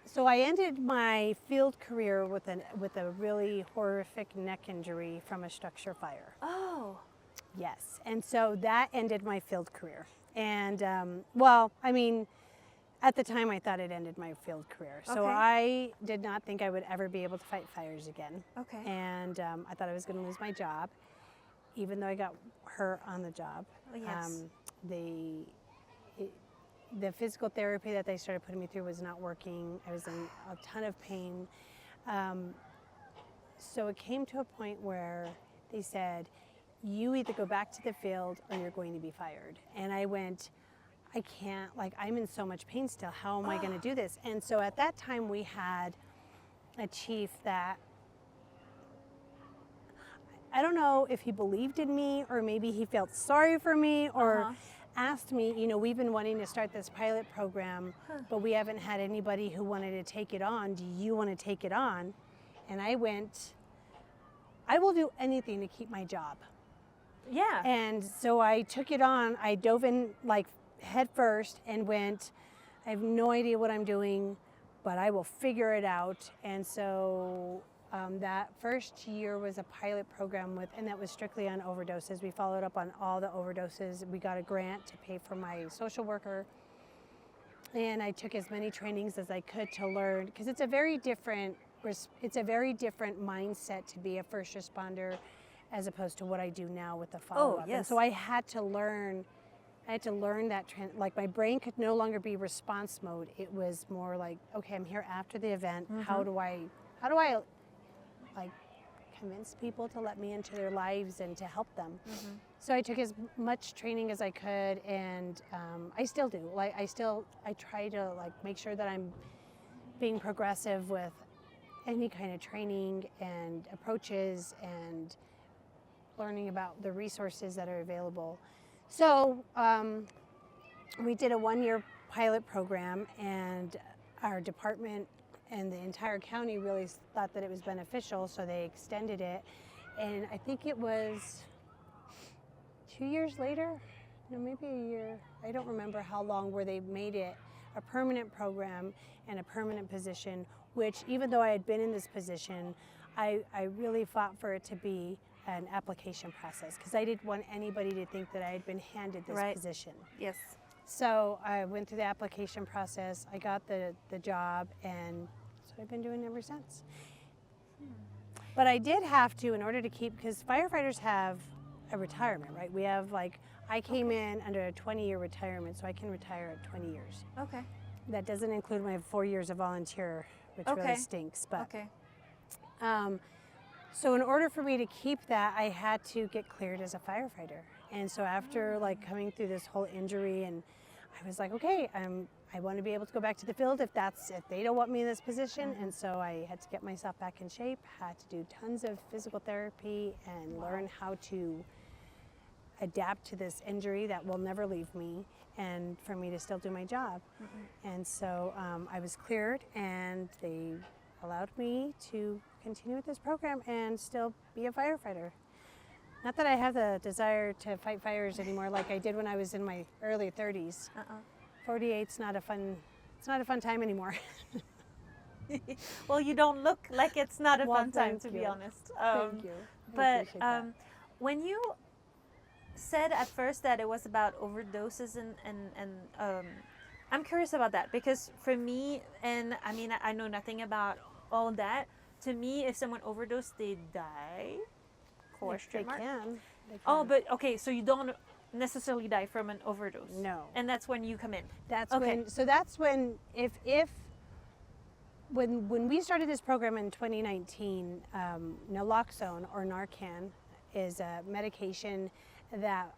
so I ended my field career with a really horrific neck injury from a structure fire. Oh. Yes, and so that ended my field career. And at the time I thought it ended my field career. So Okay. I did not think I would ever be able to fight fires again. Okay. And I thought I was going to lose my job, even though I got hurt on the job. Oh, yes. The physical therapy that they started putting me through was not working. I was in a ton of pain. So it came to a point where they said, you either go back to the field or you're going to be fired. And I went, I can't, I'm in so much pain still. How am I going to do this? And so at that time we had a chief that, I don't know if he believed in me or maybe he felt sorry for me or asked me, we've been wanting to start this pilot program, but we haven't had anybody who wanted to take it on. Do you want to take it on? And I went, I will do anything to keep my job. Yeah. And so I took it on. I dove in head first and went, I have no idea what I'm doing, but I will figure it out. And so that first year was a pilot program and that was strictly on overdoses. We followed up on all the overdoses. We got a grant to pay for my social worker. And I took as many trainings as I could to learn, because it's a very different mindset to be a first responder as opposed to what I do now with the follow-up. Oh, yes. And so I had to learn that, my brain could no longer be response mode. It was more like, okay, I'm here after the event. How do I convince people to let me into their lives and to help them? So I took as much training as I could, and I still do. I try to make sure that I'm being progressive with any kind of training and approaches and learning about the resources that are available. So we did a 1-year pilot program, and our department and the entire county really thought that it was beneficial, so they extended it. And I think it was 2 years later, no, maybe a year, I don't remember how long, where they made it a permanent program and a permanent position, which even though I had been in this position, I really fought for it to be an application process, because I didn't want anybody to think that I had been handed this position. Yes. So I went through the application process, I got the job, and that's what I've been doing ever since. But I did have to, in order to keep, because firefighters have a retirement, right? We have I came in under a 20-year retirement, so I can retire at 20 years. Okay. That doesn't include my 4 years of volunteer, which really stinks. But okay. So in order for me to keep that, I had to get cleared as a firefighter. And so after coming through this whole injury, and I was like, okay, I want to be able to go back to the field if they don't want me in this position. And so I had to get myself back in shape, had to do tons of physical therapy and learn how to adapt to this injury that will never leave me, and for me to still do my job. And so I was cleared, and they allowed me to continue with this program and still be a firefighter. Not that I have the desire to fight fires anymore like I did when I was in my early 30s. 48's not a fun. It's not a fun time anymore. Well, you don't look like it's not a Well, fun time, thank to be you. honest. Thank you. I But appreciate that. when you said at first that it was about overdoses and I'm curious about that because for me, and I mean, I know nothing about all that. To me, if someone overdosed, they die. They Mark. can. They Oh, can. but okay, so you don't necessarily die from an overdose. No. And that's when you come in. That's Okay. when. So that's when when we started this program in 2019, naloxone or Narcan is a medication that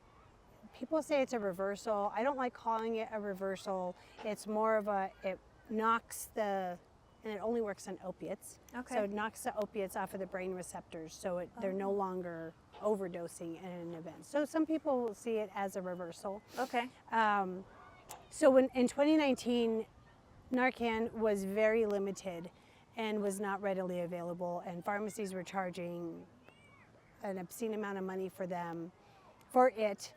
people say it's a reversal. I don't like calling it a reversal. It's more of it knocks and it only works on opiates. Okay. So it knocks the opiates off of the brain receptors, so they're no longer overdosing in an event. So some people will see it as a reversal. Okay. So in 2019, Narcan was very limited and was not readily available, and pharmacies were charging an obscene amount of money for it.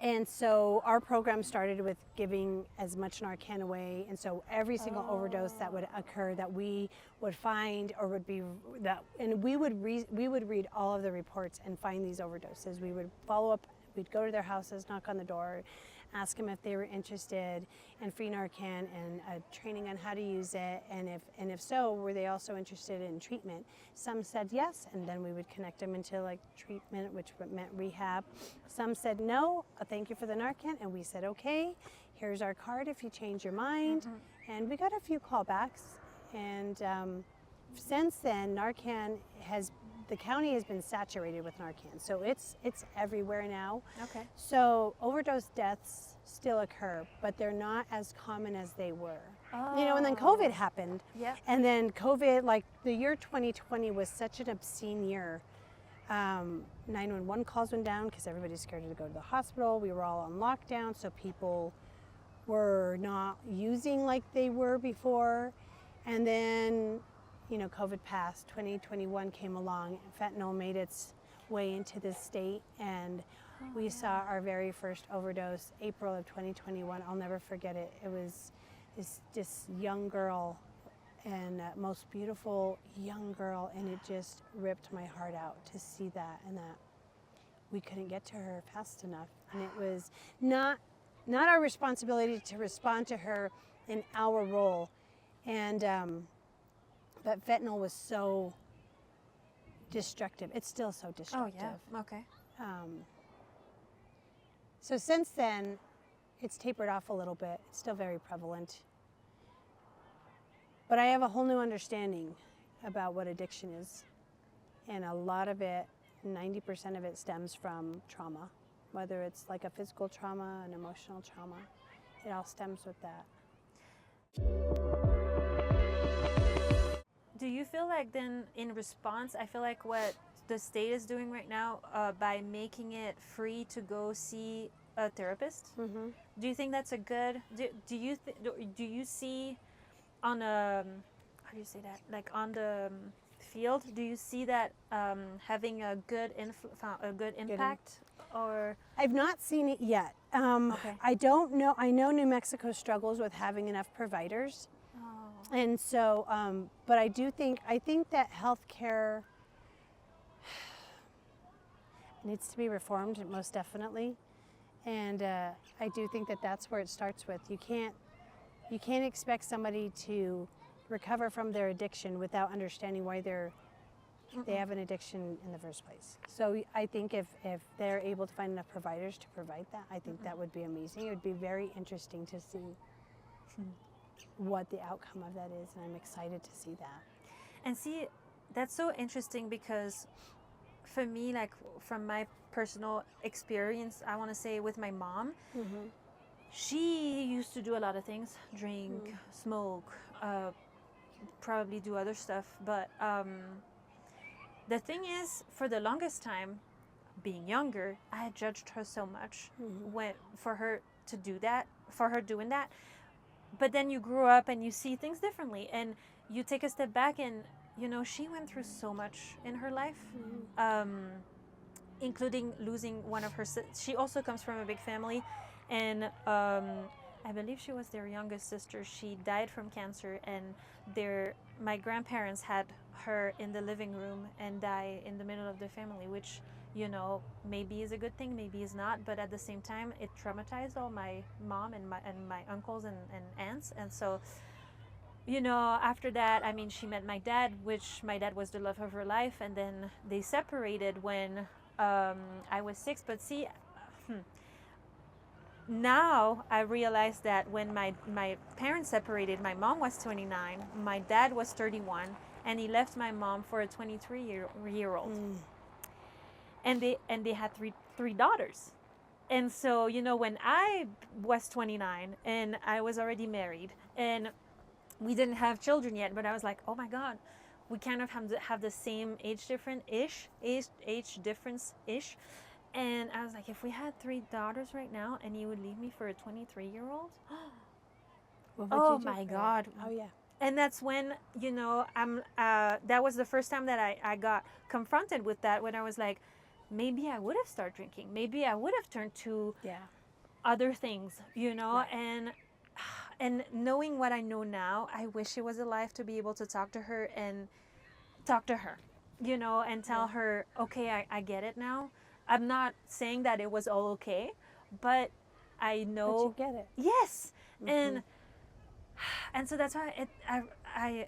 And so our program started with giving as much Narcan away, and so every single overdose that would occur that we would find or would be that, and we would read all of the reports and find these overdoses. We would follow up. We'd go to their houses, knock on the door, ask them if they were interested in free Narcan and training on how to use it, and if so, were they also interested in treatment? Some said yes, and then we would connect them into like treatment, which meant rehab. Some said no, thank you for the Narcan, and we said okay, here's our card if you change your mind. And we got a few callbacks, and since then, the county has been saturated with Narcan, so it's everywhere now. Okay. So overdose deaths still occur, but they're not as common as they were. You know, and then COVID happened. Yeah. And then COVID, like the year 2020 was such an obscene year. 911 calls went down because everybody's scared to go to the hospital. We were all on lockdown, so people were not using like they were before. And then, you know, COVID passed, 2021 came along, fentanyl made its way into this state, and we saw our very first overdose, April of 2021. I'll never forget it. It was this young girl, and most beautiful young girl, and it just ripped my heart out to see that, and that we couldn't get to her fast enough. And it was not our responsibility to respond to her in our role. And but fentanyl was so destructive. It's still so destructive. Oh yeah. Okay. So since then, it's tapered off a little bit. It's still very prevalent. But I have a whole new understanding about what addiction is. And a lot of it, 90% of it stems from trauma, whether it's like a physical trauma, an emotional trauma. It all stems with that. Do you feel like then in response, I feel like what the state is doing right now by making it free to go see a therapist, do you think that's a good, do you see on a, how do you say that, like on the field, do you see that having a good impact? Or I've not seen it yet. Okay. I don't know. I know New Mexico struggles with having enough providers. And so, but I think that healthcare needs to be reformed, most definitely. And I do think that that's where it starts with. You can't expect somebody to recover from their addiction without understanding why they have an addiction in the first place. So I think if they're able to find enough providers to provide that, I think that would be amazing. It would be very interesting to see what the outcome of that is, and I'm excited to see that. And see, that's so interesting because for me, like from my personal experience, I want to say with my mom, she used to do a lot of things, drink, smoke, probably do other stuff. But the thing is, for the longest time, being younger, I had judged her so much for her to do that, for her doing that. But then you grew up and you see things differently, and you take a step back, and you know, she went through so much in her life, including losing one of her. She also comes from a big family, and I believe she was their youngest sister. She died from cancer, and my grandparents had her in the living room and die in the middle of the family, which, maybe is a good thing, maybe is not. But at the same time, it traumatized all my mom and my uncles and aunts. And so, after that, I mean, she met my dad, which my dad was the love of her life, and then they separated when I was 6. But see, now I realize that when my parents separated, my mom was 29, my dad was 31, and he left my mom for a 23-year old. And they had three daughters. And so, when I was 29 and I was already married and we didn't have children yet, but I was like, oh my God, we kind of have the same age difference-ish. And I was like, if we had 3 daughters right now and you would leave me for a 23-year-old, oh my God. Oh yeah. And that's when, that was the first time that I got confronted with that, when I was like, maybe I would have started drinking. Maybe I would have turned to other things, right. And knowing what I know now, I wish she was alive to be able to talk to her and tell her, okay, I get it now. I'm not saying that it was all okay, but I know. But you get it. Yes. And so that's why I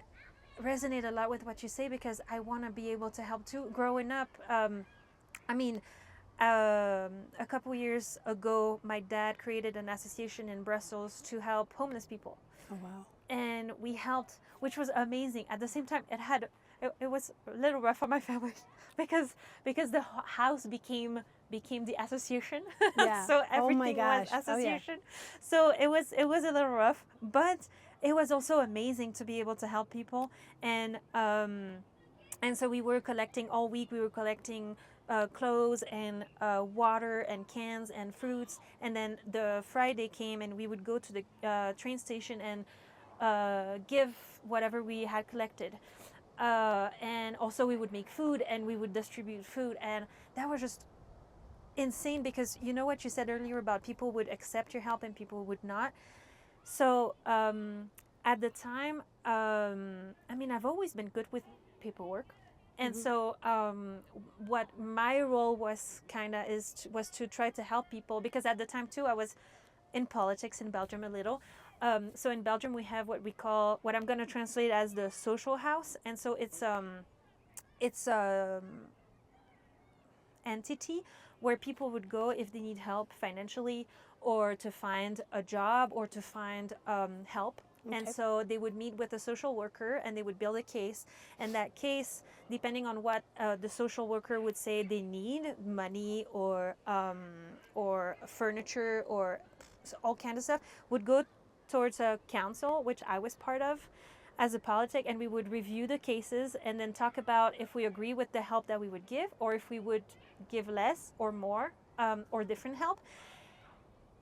resonate a lot with what you say, because I want to be able to help too. Growing up, a couple years ago, my dad created an association in Brussels to help homeless people. Oh wow. And we helped, which was amazing. At the same time, it was a little rough for my family because the house became the association. Yeah. So everything was association. So it was a little rough, but it was also amazing to be able to help people. And so we were collecting all week. We were collecting clothes and water and cans and fruits. And then the Friday came and we would go to the train station and give whatever we had collected. And also we would make food and we would distribute food. And that was just insane, because you know what you said earlier about people would accept your help and people would not. So at the time, I've always been good with paperwork. And so what my role was was to try to help people, because at the time too I was in politics in Belgium a little. So in Belgium we have what I'm going to translate as the social house. And so it's entity where people would go if they need help financially, or to find a job, or to find help. Okay. And so they would meet with a social worker and they would build a case. And that case, depending on what the social worker would say they need, money or furniture or all kinds of stuff, would go towards a council, which I was part of as a politic. And we would review the cases and then talk about if we agree with the help that we would give, or if we would give less or more, or different help.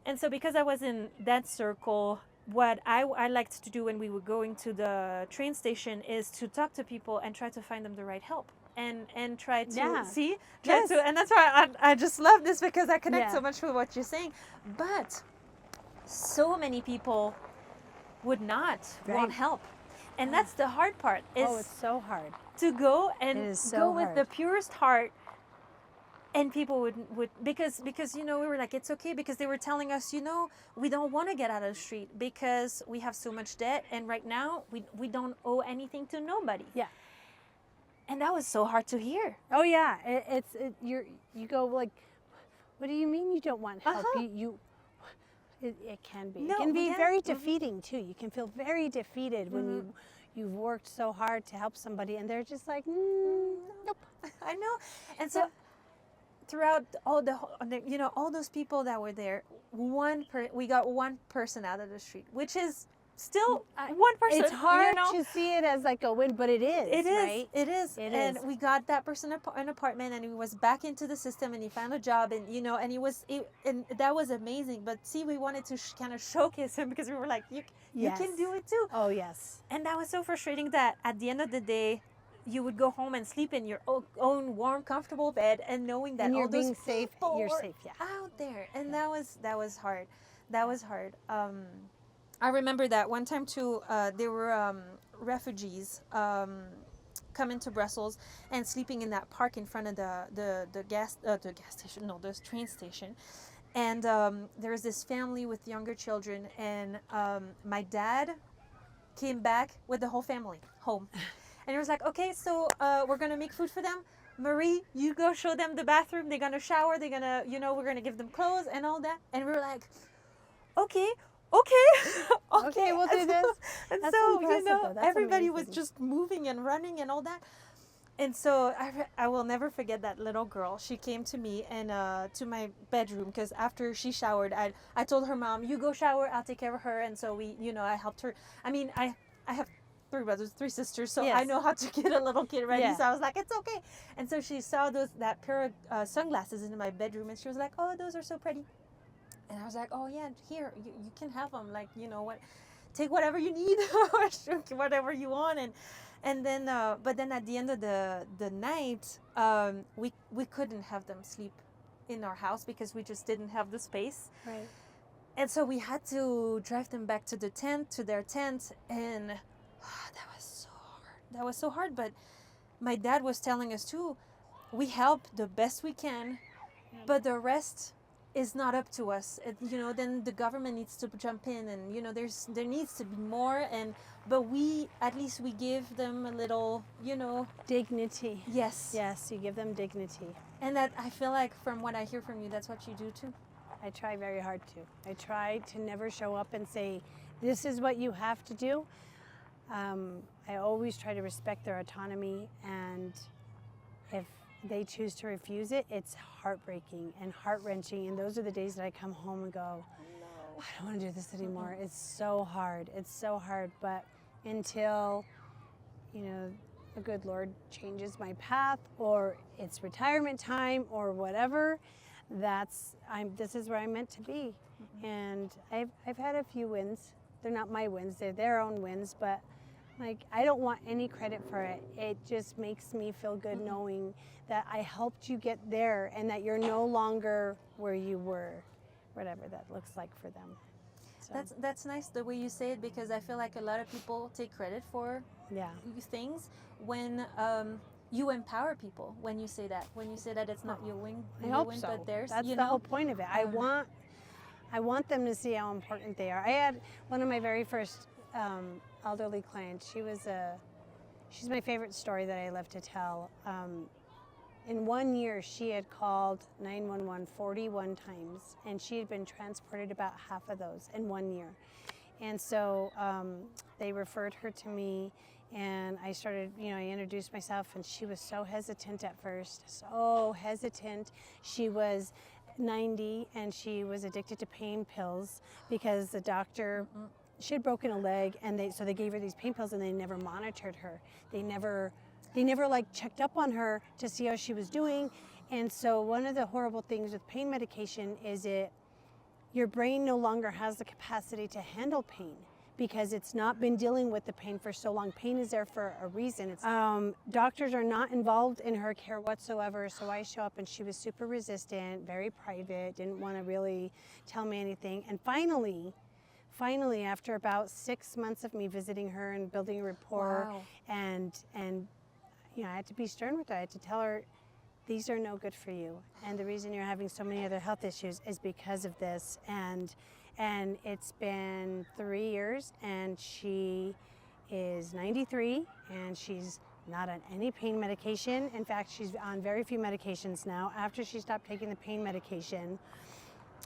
And so because I was in that circle, what I liked to do when we were going to the train station is to talk to people and try to find them the right help, and try to and that's why I just love this, because I connect so much with what you're saying. But so many people would not want help, and that's the hard part. It's so hard to go and go with the purest heart. And people would because we were like, it's okay, because they were telling us, we don't want to get out of the street because we have so much debt, and right now we don't owe anything to nobody. Yeah. And that was so hard to hear. Oh yeah, you go like, what do you mean you don't want help? It can be. It can be very defeating too. You can feel very defeated when you've worked so hard to help somebody and they're just like, nope. I know. And so throughout all all those people that were there, we got one person out of the street, which is still one person. It's hard to see it as like a win, but it is. It is. Right? It is. And we got that person an apartment, and he was back into the system, and he found a job, and and that was amazing. But see, we wanted to kind of showcase him, because we were like, you can do it too. Oh yes. And that was so frustrating that at the end of the day, you would go home and sleep in your own warm, comfortable bed, and knowing that And you're all those being safe. people You're were safe. Yeah. out there, and that was hard. That was hard. I remember that one time too. There were refugees coming to Brussels and sleeping in that park in front of the gas station, no, the train station. And there was this family with younger children, and my dad came back with the whole family home. And he was like, okay, so we're going to make food for them. Marie, you go show them the bathroom. They're going to shower. They're going to, we're going to give them clothes and all that. And we were like, okay. Okay, we'll do this. And That's so, impressive, though. That's everybody was amazing. just moving and running and all that. And so I will never forget that little girl. She came to me and to my bedroom, because after she showered, I told her mom, you go shower, I'll take care of her. And so we, I helped her. I mean, I have 3 brothers, 3 sisters, so Yes. I know how to get a little kid ready. Yeah. So I was like, it's okay. And so she saw that pair of sunglasses in my bedroom, and she was like, oh, those are so pretty. And I was like, oh yeah, here, you can have them. Like, what, take whatever you need, or whatever you want. And then, but then at the end of the night, we couldn't have them sleep in our house because we just didn't have the space. Right. And so we had to drive them back to their tent, and that was so hard. That was so hard. But my dad was telling us too, we help the best we can, but the rest is not up to us. Then the government needs to jump in, and there needs to be more. But at least we give them a little, Dignity. Yes. Yes, you give them dignity. And that, I feel like, from what I hear from you, that's what you do too. I try very hard to. I try to never show up and say, this is what you have to do. I always try to respect their autonomy, and if they choose to refuse it, it's heartbreaking and heart-wrenching. And those are the days that I come home and go, I don't want to do this anymore. It's so hard. It's so hard. But until, the good Lord changes my path, or it's retirement time, or whatever, this is where I'm meant to be. Mm-hmm. And I've had a few wins. They're not my wins. They're their own wins. But I don't want any credit for it. It just makes me feel good knowing that I helped you get there, and that you're no longer where you were, whatever that looks like for them. So. That's nice the way you say it, because I feel like a lot of people take credit for things when you empower people. When you say that, it's not your win, but theirs. That's the whole point of it. I want them to see how important they are. I had one of my very first elderly clients. She's my favorite story that I love to tell. In 1 year, she had called 911 41 times, and she had been transported about half of those in 1 year. And so they referred her to me, and I started, I introduced myself, and she was so hesitant at first, so hesitant. She was 90, and she was addicted to pain pills because the doctor, she had broken a leg, and so they gave her these pain pills, and they never monitored her. They never checked up on her to see how she was doing. And so one of the horrible things with pain medication is your brain no longer has the capacity to handle pain, because it's not been dealing with the pain for so long. Pain is there for a reason. Doctors are not involved in her care whatsoever. So I show up, and she was super resistant, very private, didn't want to really tell me anything. And finally, after about 6 months of me visiting her and building a rapport, and I had to be stern with her. I had to tell her, these are no good for you. And the reason you're having so many other health issues is because of this. And it's been 3 years, and she is 93, and she's not on any pain medication. In fact, she's on very few medications now. After she stopped taking the pain medication,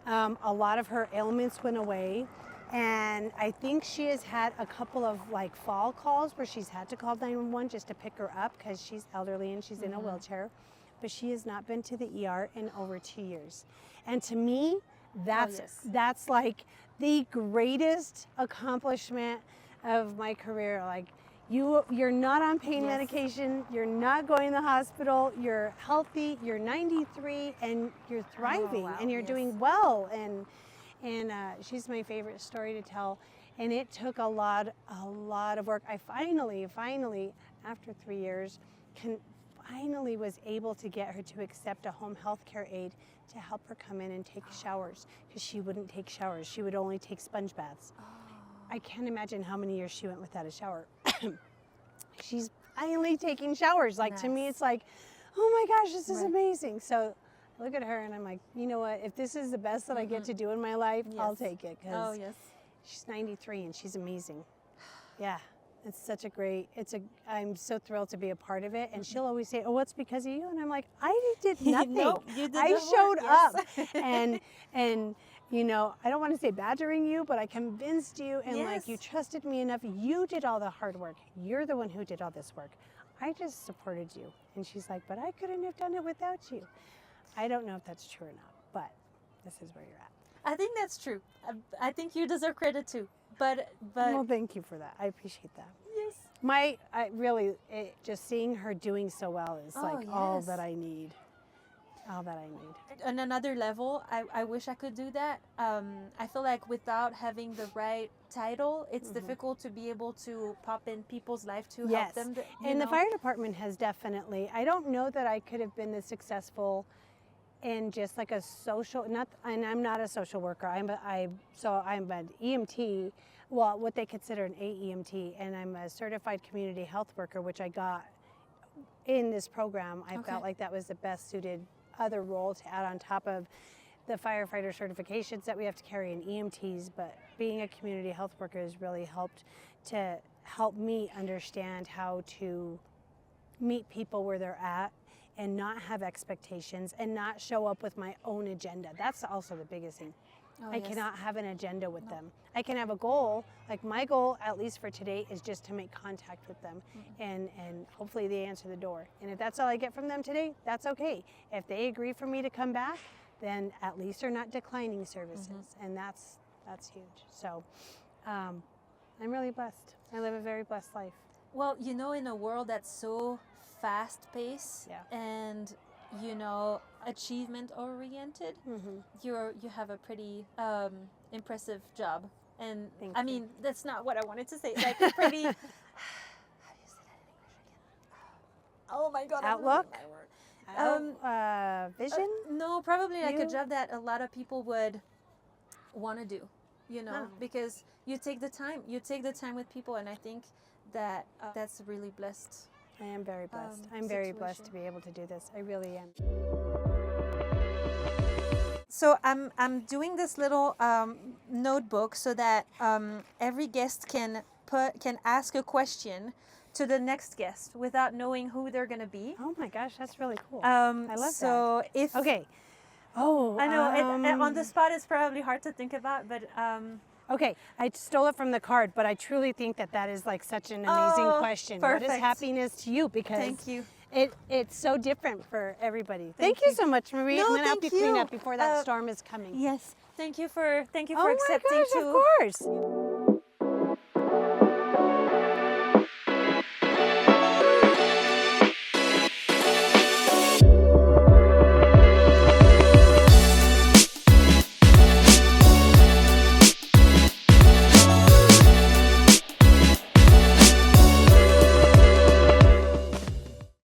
a lot of her ailments went away. And I think she has had a couple of fall calls where she's had to call 911 just to pick her up, because she's elderly and she's in a wheelchair. But she has not been to the ER in over 2 years. And to me, that's like the greatest accomplishment of my career. You're not on pain medication, you're not going to the hospital, you're healthy, you're 93, and you're thriving, and you're doing well. And she's my favorite story to tell. And it took a lot of work. I finally, after 3 years, finally was able to get her to accept a home health care aide to help her come in and take showers, because she wouldn't take showers. She would only take sponge baths. I can't imagine how many years she went without a shower. She's finally taking showers. Like, to me, it's like, oh my gosh, this is amazing. So I look at her and I'm like, you know what? If this is the best that I get to do in my life, I'll take it. Because she's 93 and she's amazing. Yeah. It's such a great, I'm so thrilled to be a part of it. And she'll always say, oh, it's because of you. And I'm like, I did nothing. No, you did I the showed work, up. And you know, I don't want to say badgering you, but I convinced you, and like, you trusted me enough. You did all the hard work. You're the one who did all this work. I just supported you. And she's like, but I couldn't have done it without you. I don't know if that's true or not, but this is where you're at. I think that's true. I think you deserve credit too. But well, thank you for that. I appreciate that. Yes. Just seeing her doing so well is all that I need. All that I need. On another level, I wish I could do that. I feel like without having the right title, it's difficult to be able to pop in people's life to help them. And the fire department has definitely, I don't know that I could have been this successful in just like a social, and I'm not a social worker. I'm an EMT, well, what they consider an AEMT, and I'm a certified community health worker, which I got in this program. I felt like that was the best suited other role to add on top of the firefighter certifications that we have to carry in EMTs, but being a community health worker has really helped to help me understand how to meet people where they're at and not have expectations and not show up with my own agenda. That's also the biggest thing. I cannot have an agenda with them. I can have a goal, like my goal, at least for today, is just to make contact with them and hopefully they answer the door. And if that's all I get from them today, that's okay. If they agree for me to come back, then at least they're not declining services, and that's huge. So I'm really blessed. I live a very blessed life. Well, you know, in a world that's so fast-paced and, you know, achievement-oriented, you have a pretty impressive job. And I mean, that's not what I wanted to say. Like a pretty, how do you say that in English again? Oh my God. Outlook? Vision? No, probably like a job that a lot of people would want to do, you know, because you take the time with people. And I think that that's really blessed. I am very blessed. I'm very blessed to be able to do this. I really am. So I'm doing this little notebook so that every guest can ask a question to the next guest without knowing who they're gonna be. Oh my gosh, that's really cool. I love that. So if I know on the spot it's probably hard to think about, but okay, I stole it from the card, but I truly think that is like such an amazing question. Perfect. What is happiness to you? Because thank you. It's so different for everybody. Thank you so much, Marie. No, I'm gonna help you clean you. up before that storm is coming. Yes. Thank you for accepting Oh my gosh, too. of course.